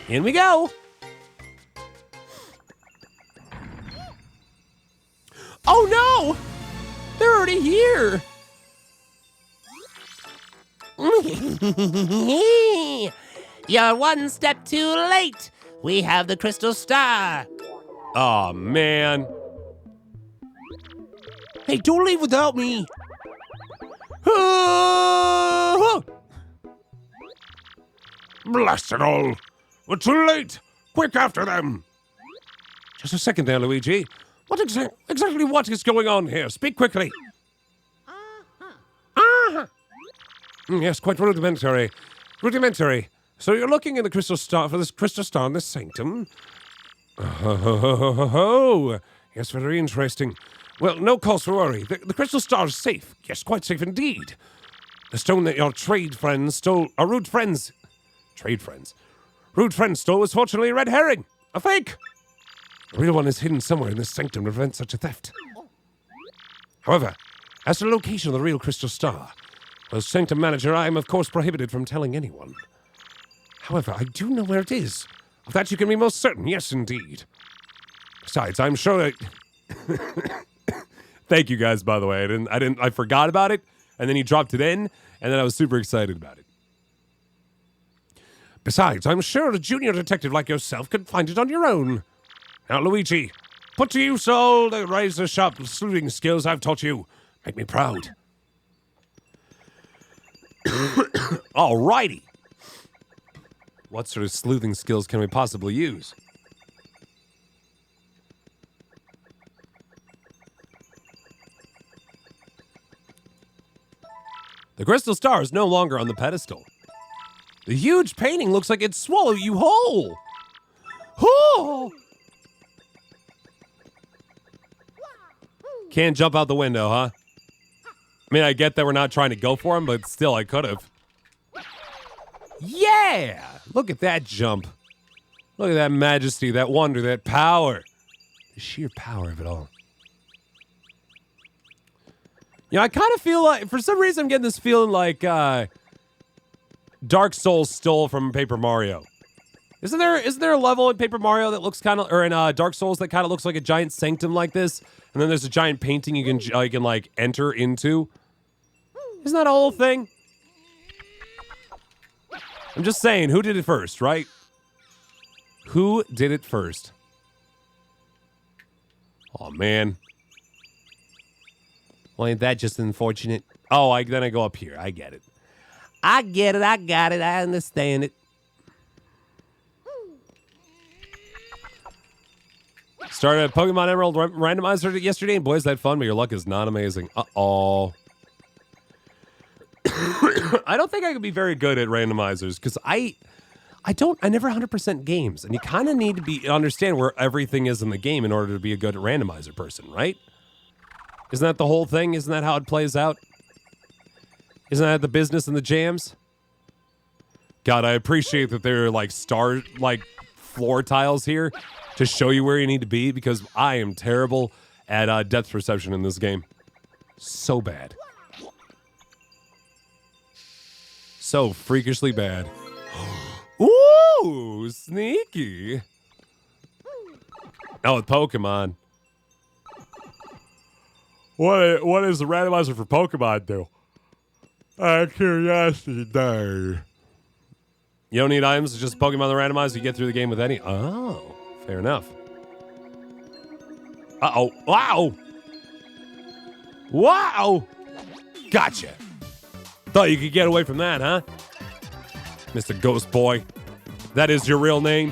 In we go. Oh no! They're already here.
You're one step too late. We have the crystal star.
Oh man.
Hey, don't leave without me.
Blast it all. We're too late. Quick after them.
Just a second there, Luigi. What exactly what is going on here? Speak quickly. Yes, quite rudimentary. Rudimentary. So you're looking in the crystal star for this crystal star in this sanctum? Oh, yes, very interesting. Well, no cause for worry. The crystal star is safe. Yes, quite safe indeed. The stone that your rude friends stole was fortunately a red herring. A fake. The real one is hidden somewhere in this sanctum to prevent such a theft. However, as to the location of the real crystal star, as sanctum manager, I am of course prohibited from telling anyone. However, I do know where it is. Of that you can be most certain. Yes, indeed. Besides, I'm sure that... Thank you guys, by the way. I forgot about it, and then he dropped it in, and then I was super excited about it. Besides, I'm sure a junior detective like yourself could find it on your own. Now, Luigi, put to use all the razor-sharp sleuthing skills I've taught you. Make me proud. Alrighty. What sort of sleuthing skills can we possibly use? The crystal star is no longer on the pedestal. The huge painting looks like it'd swallow you whole. Oh! Can't jump out the window, huh? I mean, I get that we're not trying to go for him, but still, I could have. Yeah! Look at that jump. Look at that majesty, that wonder, that power. The sheer power of it all. You know, I kind of feel like, for some reason, I'm getting this feeling like Dark Souls stole from Paper Mario. Isn't there a level in Paper Mario that looks kind of, or in Dark Souls that kind of looks like a giant sanctum like this, and then there's a giant painting you can like enter into? Isn't that a whole thing? I'm just saying, who did it first, right? Who did it first? Oh man. Well, ain't that just unfortunate? Oh, then I go up here. I get it. I get it. I got it. I understand it. Started a Pokemon Emerald randomizer yesterday, and boy, is that fun, but your luck is not amazing. Uh-oh. I don't think I could be very good at randomizers, because I never 100% games, and you kind of need to understand where everything is in the game in order to be a good randomizer person, right? Isn't that the whole thing? Isn't that how it plays out? Isn't that the business and the jams? God, I appreciate that there are like floor tiles here to show you where you need to be, because I am terrible at depth perception in this game. So bad. So freakishly bad. Ooh, sneaky. Oh, with Pokemon. What does the randomizer for Pokemon do? Curiosity day. You don't need items, it's just Pokemon the randomizer. You get through the game with any. Oh, fair enough. Uh-oh. Wow! Wow! Gotcha. Thought you could get away from that, huh? Mr. Ghost Boy. That is your real name?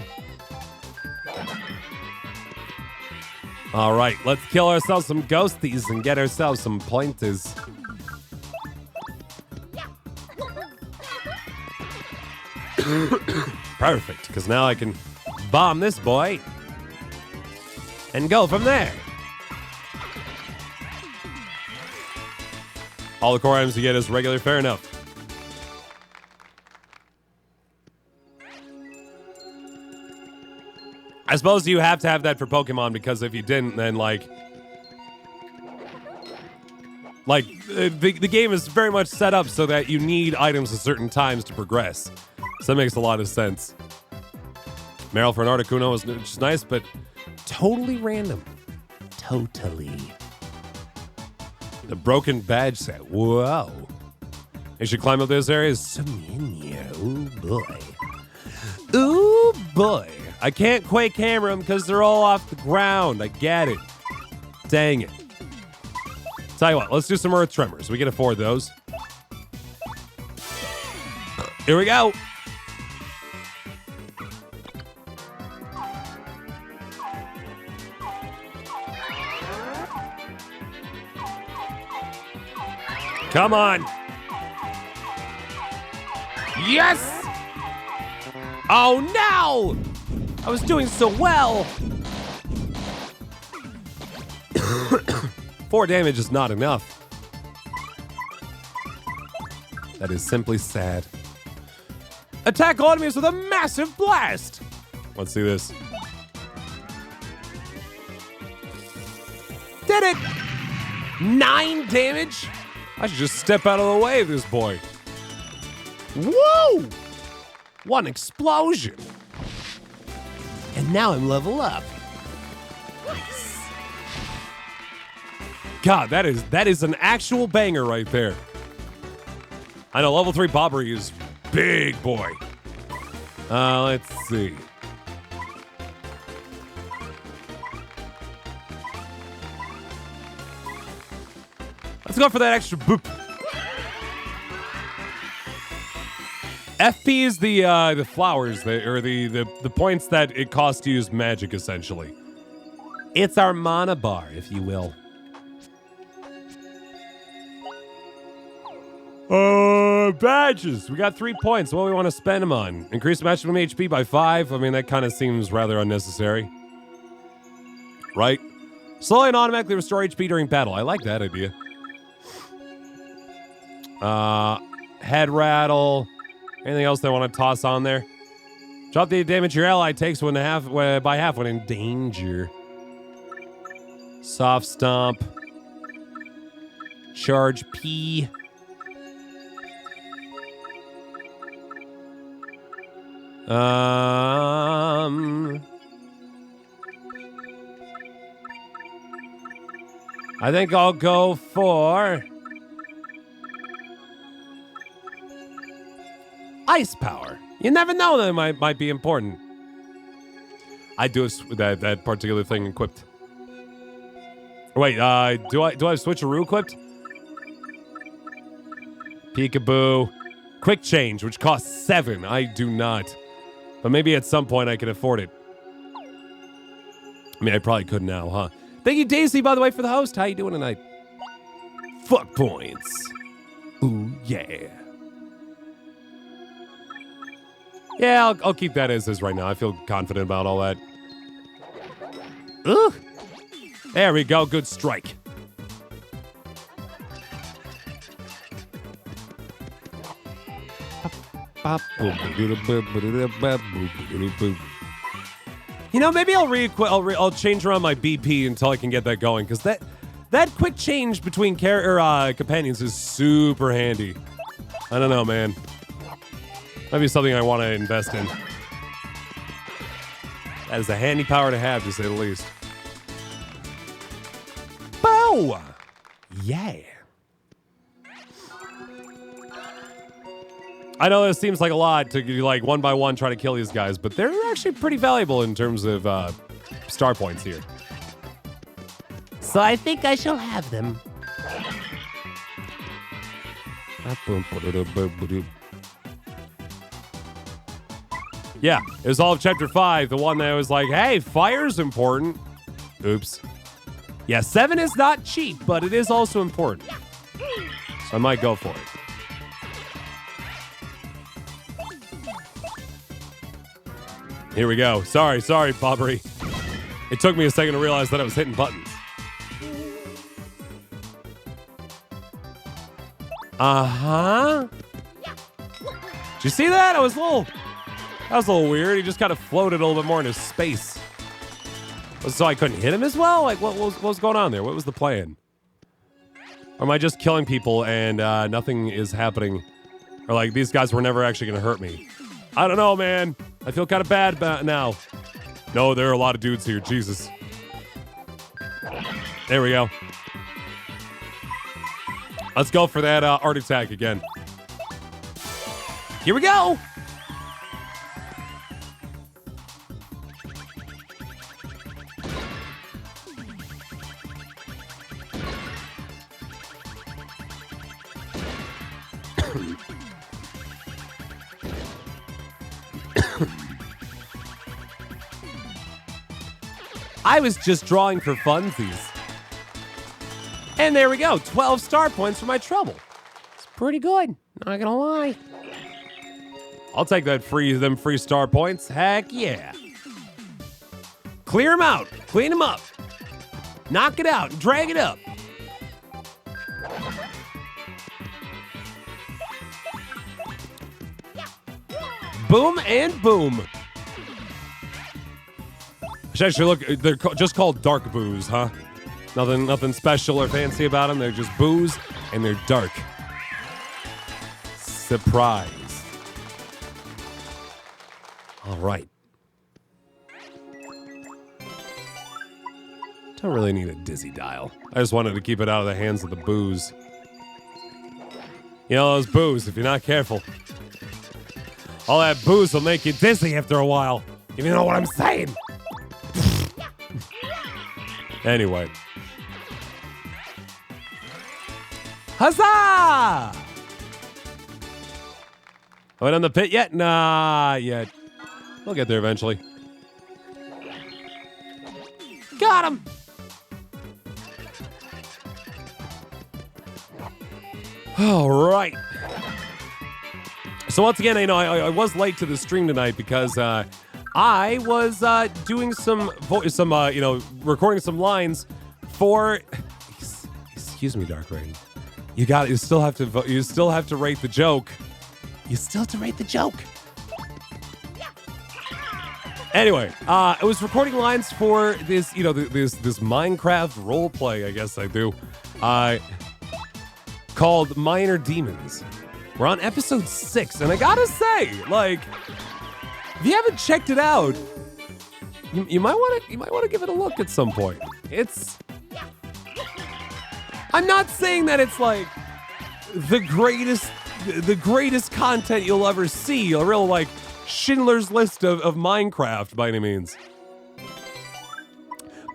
All right, let's kill ourselves some ghosties and get ourselves some pointers. Perfect, because now I can bomb this boy and go from there. All the core items you get is regular, fair enough. I suppose you have to have that for Pokemon, because if you didn't, then the game is very much set up so that you need items at certain times to progress. So that makes a lot of sense. Meryl for an Articuno was just nice, but totally random. Totally. The broken badge set. Whoa. You should climb up those areas. Some in here. Ooh, boy. Ooh, boy. I can't quake hammer them because they're all off the ground. I get it. Dang it. Tell you what, let's do some Earth Tremors. We can afford those. Here we go. Come on. Yes! Oh no! I was doing so well. 4 damage is not enough. That is simply sad. Attack all enemies with a massive blast. Let's see this. Did it! 9 damage? I should just step out of the way of this boy. Whoa! One explosion. And now I'm level up. Nice. God, that is an actual banger right there. I know level 3 Bobbery is big boy. Let's see. Let's go for that extra boop. FP is the flowers or the points that it costs to use magic, essentially. It's our mana bar, if you will. Badges. We got 3 points. What do we want to spend them on? Increase the maximum HP by 5. I mean, that kind of seems rather unnecessary. Right? Slowly and automatically restore HP during battle. I like that idea. Head rattle. Anything else they want to toss on there? Drop the damage your ally takes by half when in danger. Soft stomp. Charge P. I think I'll go for ice power. You never know, that might be important. I do have that particular thing equipped. Wait, do I have switcheroo equipped? Peekaboo. Quick change, which costs 7. I do not. But maybe at some point I can afford it. I mean, I probably could now, huh? Thank you, Daisy, by the way, for the host. How you doing tonight? Fuck points. Ooh, yeah. Yeah, I'll keep that as is right now. I feel confident about all that. Ooh. There we go. Good strike. You know, maybe I'll change around my BP until I can get that going, because that quick change between companions is super handy. I don't know, man. Might be something I want to invest in. That is a handy power to have, to say the least. Bow! Yeah. I know this seems like a lot to, like, one by one try to kill these guys, but they're actually pretty valuable in terms of star points here.
So I think I shall have them.
Yeah, it was all of Chapter 5, the one that was like, hey, fire's important. Oops. Yeah, 7 is not cheap, but it is also important. So I might go for it. Here we go. Sorry, Bobbery. It took me a second to realize that I was hitting buttons. Uh-huh. Did you see that? That was a little weird. He just kind of floated a little bit more into space. So I couldn't hit him as well? Like, what was going on there? What was the plan? Or am I just killing people and nothing is happening? Or like, these guys were never actually going to hurt me? I don't know, man. I feel kind of bad now. No, there are a lot of dudes here. Jesus. There we go. Let's go for that art attack again. Here we go. I was just drawing for funsies. And there we go. 12 star points for my trouble. It's pretty good. Not gonna lie. I'll take them free star points. Heck yeah. Clear them out. Clean them up. Knock it out. Drag it up. Boom and boom. Should actually look, they're just called dark boos, huh? Nothing special or fancy about them. They're just boos and they're dark. Surprise. All right. Don't really need a dizzy dial. I just wanted to keep it out of the hands of the boos. You know those boos, if you're not careful. All that booze will make you dizzy after a while. If you know what I'm saying. Anyway. Huzzah! Are we done the pit yet? Nah, yet. We'll get there eventually. Got him! All right. So once again, you know, I was late to the stream tonight because I was doing recording some lines for. Excuse me, Dark Rain. You still have to rate the joke. You still have to rate the joke. Anyway, I was recording lines for this, this Minecraft role play. I guess I do. Called Minor Demons. We're on episode 6, and I gotta say, like, if you haven't checked it out, you might want to give it a look at some point. I'm not saying that it's like the greatest content you'll ever see, a real like Schindler's List of Minecraft by any means.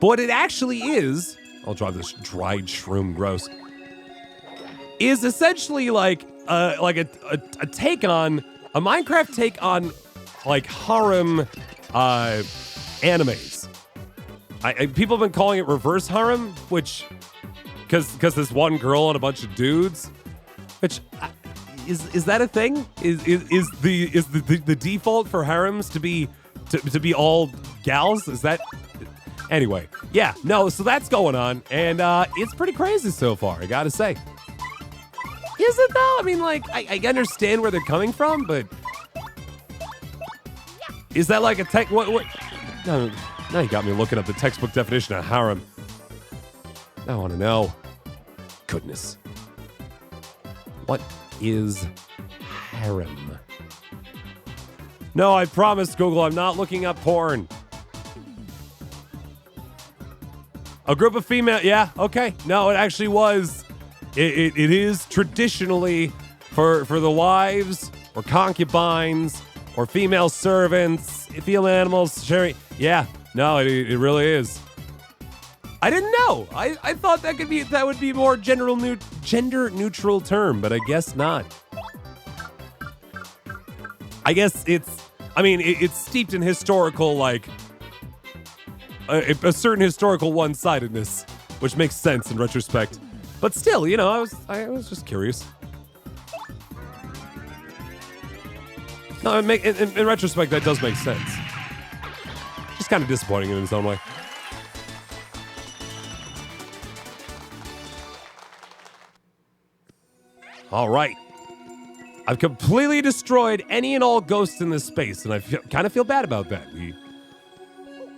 But what it actually is, I'll draw this dried shroom, gross, is essentially like a take on a Minecraft take on like harem animes. People have been calling it reverse harem, which because this one girl and a bunch of dudes, which is that a thing? Is the default for harems to be all gals? Is that anyway? Yeah, no. So that's going on, and it's pretty crazy so far. I gotta say. Is it though? I mean, like, I understand where they're coming from, but is that like a tech? What? No, now you got me looking up the textbook definition of harem. I want to know. Goodness. What is harem? No, I promise, Google, I'm not looking up porn. A group of female, yeah, okay. No, it actually was. It is traditionally for the wives or concubines or female servants, female animals sharing. Yeah, no, it really is. I didn't know. I thought that would be more gender neutral term, but I guess not. I guess it's steeped in historical, like a certain historical one-sidedness, which makes sense in retrospect. But still, you know, I was just curious. No, in retrospect, that does make sense. Just kind of disappointing in its own way. All right. I've completely destroyed any and all ghosts in this space, and I kind of feel bad about that.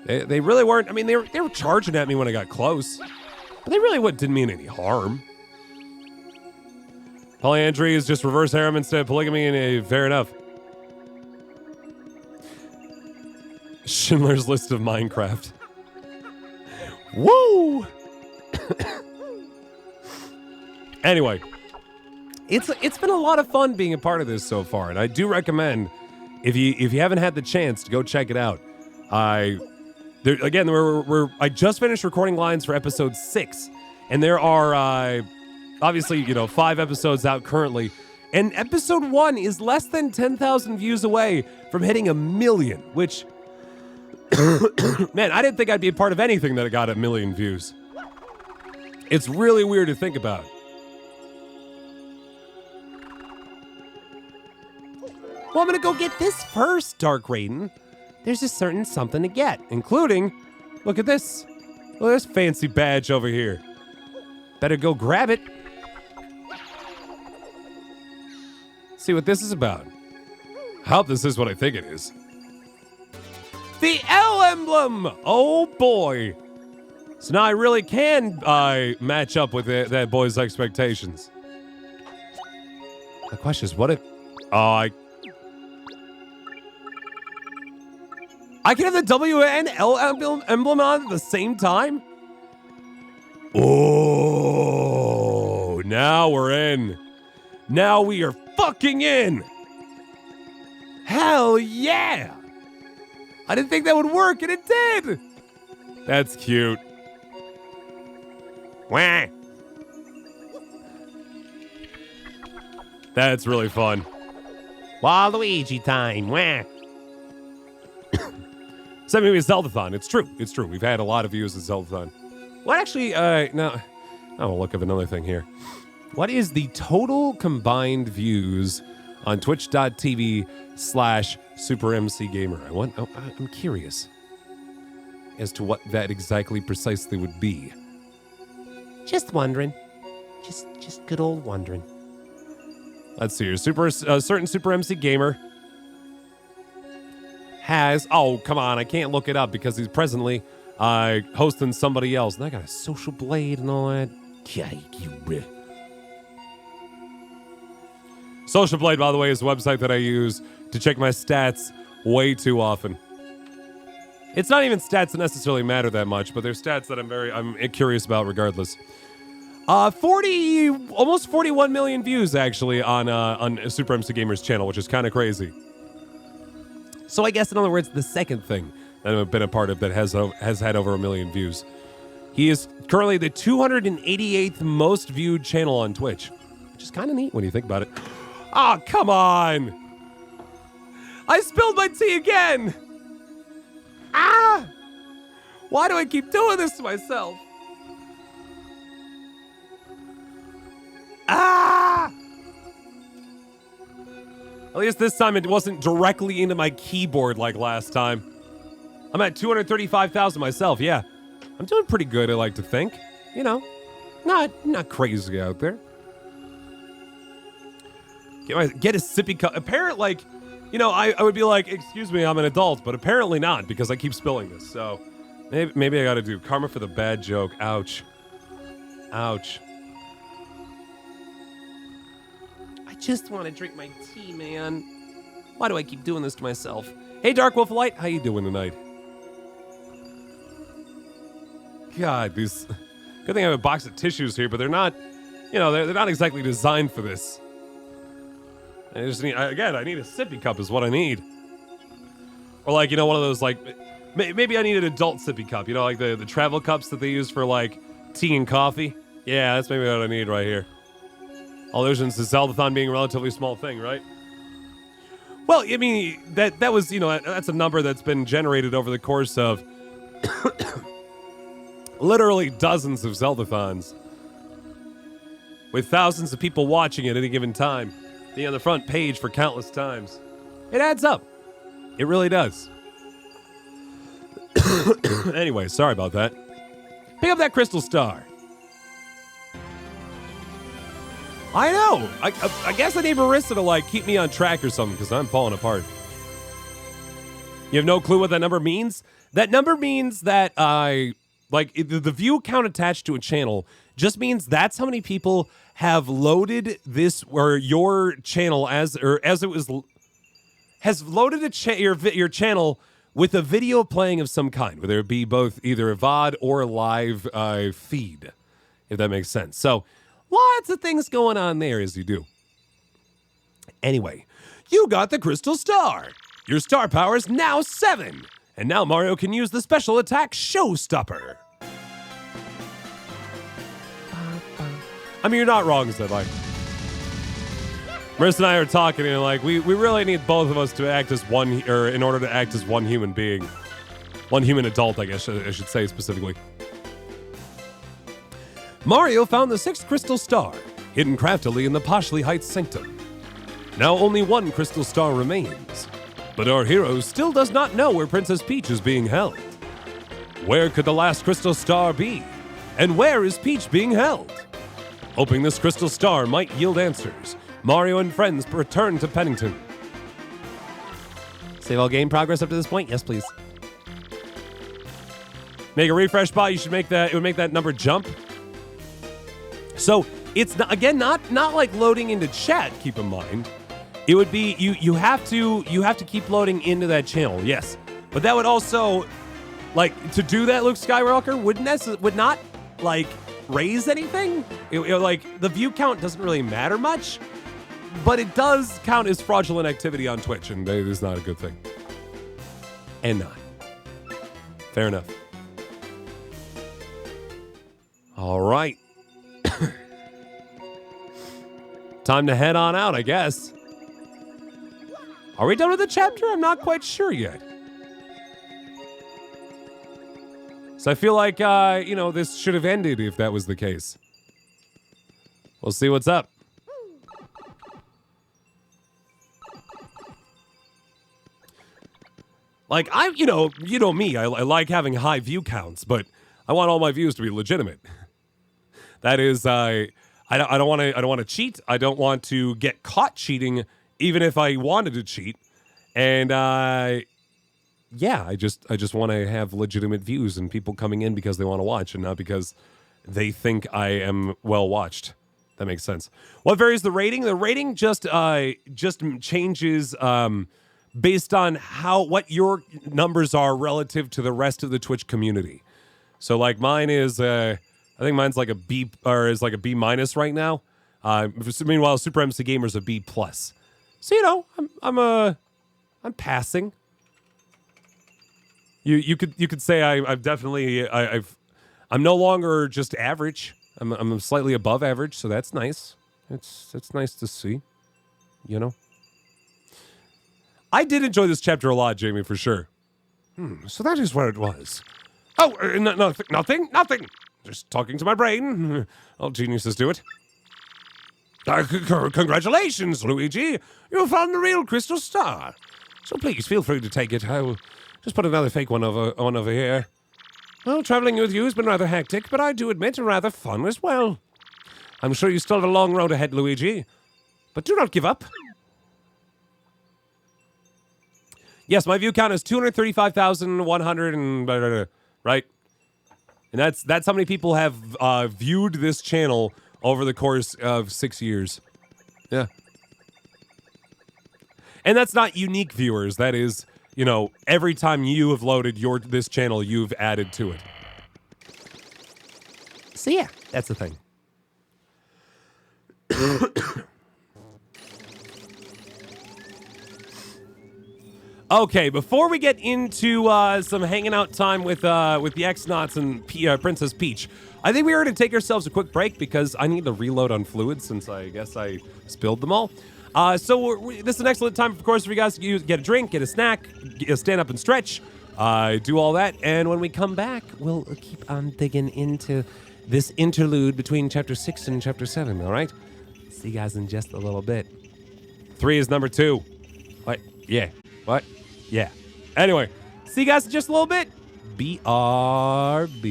They really weren't. I mean, they were charging at me when I got close, but they really didn't mean any harm. Polyandry is just reverse harem instead of polygamy, and fair enough. Schindler's List of Minecraft. Woo! Anyway, it's been a lot of fun being a part of this so far, and I do recommend if you haven't had the chance to go check it out. I just finished recording lines for episode 6, and there are obviously 5 episodes out currently, and episode 1 is less than 10,000 views away from hitting 1 million, which man, I didn't think I'd be a part of anything that got 1 million views. It's really weird to think about. Well, I'm gonna go get this first, Dark Raiden. There's a certain something to get, including, look at this. Look at this fancy badge over here. Better go grab it. See what this is about. I hope this is what I think it is. The L emblem! Oh boy. So now I really can match up with that boy's expectations. The question is, what if... I can have the W and L emblem on at the same time? Oh, now we're in. Now we are fucking in. Hell yeah. I didn't think that would work, and it did. That's cute. Wah. That's really fun. Waluigi time. Wah. Send me a Zeldathon. It's true. It's true. We've had a lot of views at Zeldathon. What actually, no. I'll look up another thing here. What is the total combined views on twitch.tv/SuperMCGamer? I'm curious as to what that exactly precisely would be. Just wondering. Just good old wondering. Let's see here. Certain Super MC Gamer has... Oh, come on. I can't look it up because he's presently hosting somebody else. And I got a Social Blade and all that. Social Blade, by the way, is a website that I use to check my stats way too often. It's not even stats that necessarily matter that much, but they're stats that I'm curious about regardless. Almost 41 million views actually on Super MC Gamer's channel, which is kind of crazy. So I guess, in other words, the second thing that I've been a part of that has had over 1 million views. He is currently the 288th most viewed channel on Twitch, which is kind of neat when you think about it. Oh, come on. I spilled my tea again. Ah! Why do I keep doing this to myself? Ah! At least this time it wasn't directly into my keyboard like last time. I'm at 235,000 myself, yeah. I'm doing pretty good, I like to think. You know, not crazy out there. Get a sippy cup. Apparently, like, you know, I would be like, excuse me, I'm an adult, but apparently not because I keep spilling this. So maybe I got to do karma for the bad joke. Ouch. Ouch. I just want to drink my tea, man. Why do I keep doing this to myself? Hey, Dark Wolf Light, how you doing tonight? God, these... Good thing I have a box of tissues here, but they're not, you know, they're not exactly designed for this. I just need, again, I need a sippy cup is what I need. Or like, you know, one of those, like, maybe I need an adult sippy cup, you know, like the travel cups that they use for, like, tea and coffee. Yeah, that's maybe what I need right here. Allusions to Zeldathon being a relatively small thing, right? Well, I mean, that was, you know, that's a number that's been generated over the course of literally dozens of Zeldathons. With thousands of people watching at any given time. Being on the front page for countless times. It adds up. It really does. Anyway, sorry about that. Pick up that crystal star. I know. I guess I need Marissa to, like, keep me on track or something, because I'm falling apart. You have no clue what that number means? That number means that like, the view count attached to a channel just means that's how many people have loaded this, or your channel has loaded your channel with a video playing of some kind, whether it be both either a VOD or a live feed, if that makes sense. So, lots of things going on there as you do. Anyway, you got the crystal star. Your star power is now 7. And now Mario can use the special attack Showstopper. I mean, you're not wrong, Zed. Like, Marissa and I are talking, and like, we really need both of us to act as one, or in order to act as one human being. One human adult, I guess I should say specifically. Mario found the 6th crystal star, hidden craftily in the Poshley Heights sanctum. Now only one crystal star remains, but our hero still does not know where Princess Peach is being held. Where could the last crystal star be? And where is Peach being held? Hoping this crystal star might yield answers, Mario and friends return to Pennington. Save all game progress up to this point? Yes, please. Make a refresh bot. You should make that. It would make that number jump. So it's not, again, not like loading into chat. Keep in mind, it would be you have to keep loading into that channel. Yes, but that would also, like, to do that, Luke Skywalker would not like raise anything. Like, the view count doesn't really matter much, but it does count as fraudulent activity on Twitch, and it is not a good thing. And not. Fair enough. All right. Time to head on out, I guess. Are we done with the chapter? I'm not quite sure yet. So I feel like, this should have ended if that was the case. We'll see what's up. Like, you know me, I like having high view counts, but I want all my views to be legitimate. That is, I don't want to cheat. I don't want to get caught cheating, even if I wanted to cheat. And yeah, I just want to have legitimate views and people coming in because they want to watch and not because they think I am well watched. That makes sense. What varies the rating? The rating just changes based on what your numbers are relative to the rest of the Twitch community. So like mine is I think mine's like a B, or is like a B- right now. Meanwhile, Super MC Gamer's a B+. So I'm passing. You could say I'm definitely I'm no longer just average. I'm slightly above average, so that's nice. It's nice to see. you know? I did enjoy this chapter a lot, Jamie, for sure. So that is where it was. Oh, nothing. Just talking to my brain. All geniuses do it. Congratulations, Luigi. You found the real crystal star. So please feel free to take it. I will just put another fake one over here. Well, traveling with you has been rather hectic, but I do admit rather fun as well. I'm sure you still have a long road ahead, Luigi. But do not give up. Yes, my view count is 235,100 and right? And that's how many people have viewed this channel over the course of 6 years. Yeah. And that's not unique viewers. That is, you know, every time you have loaded this channel, you've added to it. So yeah, that's the thing. Okay, before we get into some hanging out time with the X-Nauts and Princess Peach, I think we are going to take ourselves a quick break because I need to reload on fluids since I guess I spilled them all. So this is an excellent time, of course, for you guys to get a drink, get a snack, stand up and stretch, do all that. And when we come back, we'll keep on digging into this interlude between Chapter 6 and Chapter 7, all right? See you guys in just a little bit. 3 is number 2. What? Yeah. What? Yeah. Anyway, see you guys in just a little bit. BRB.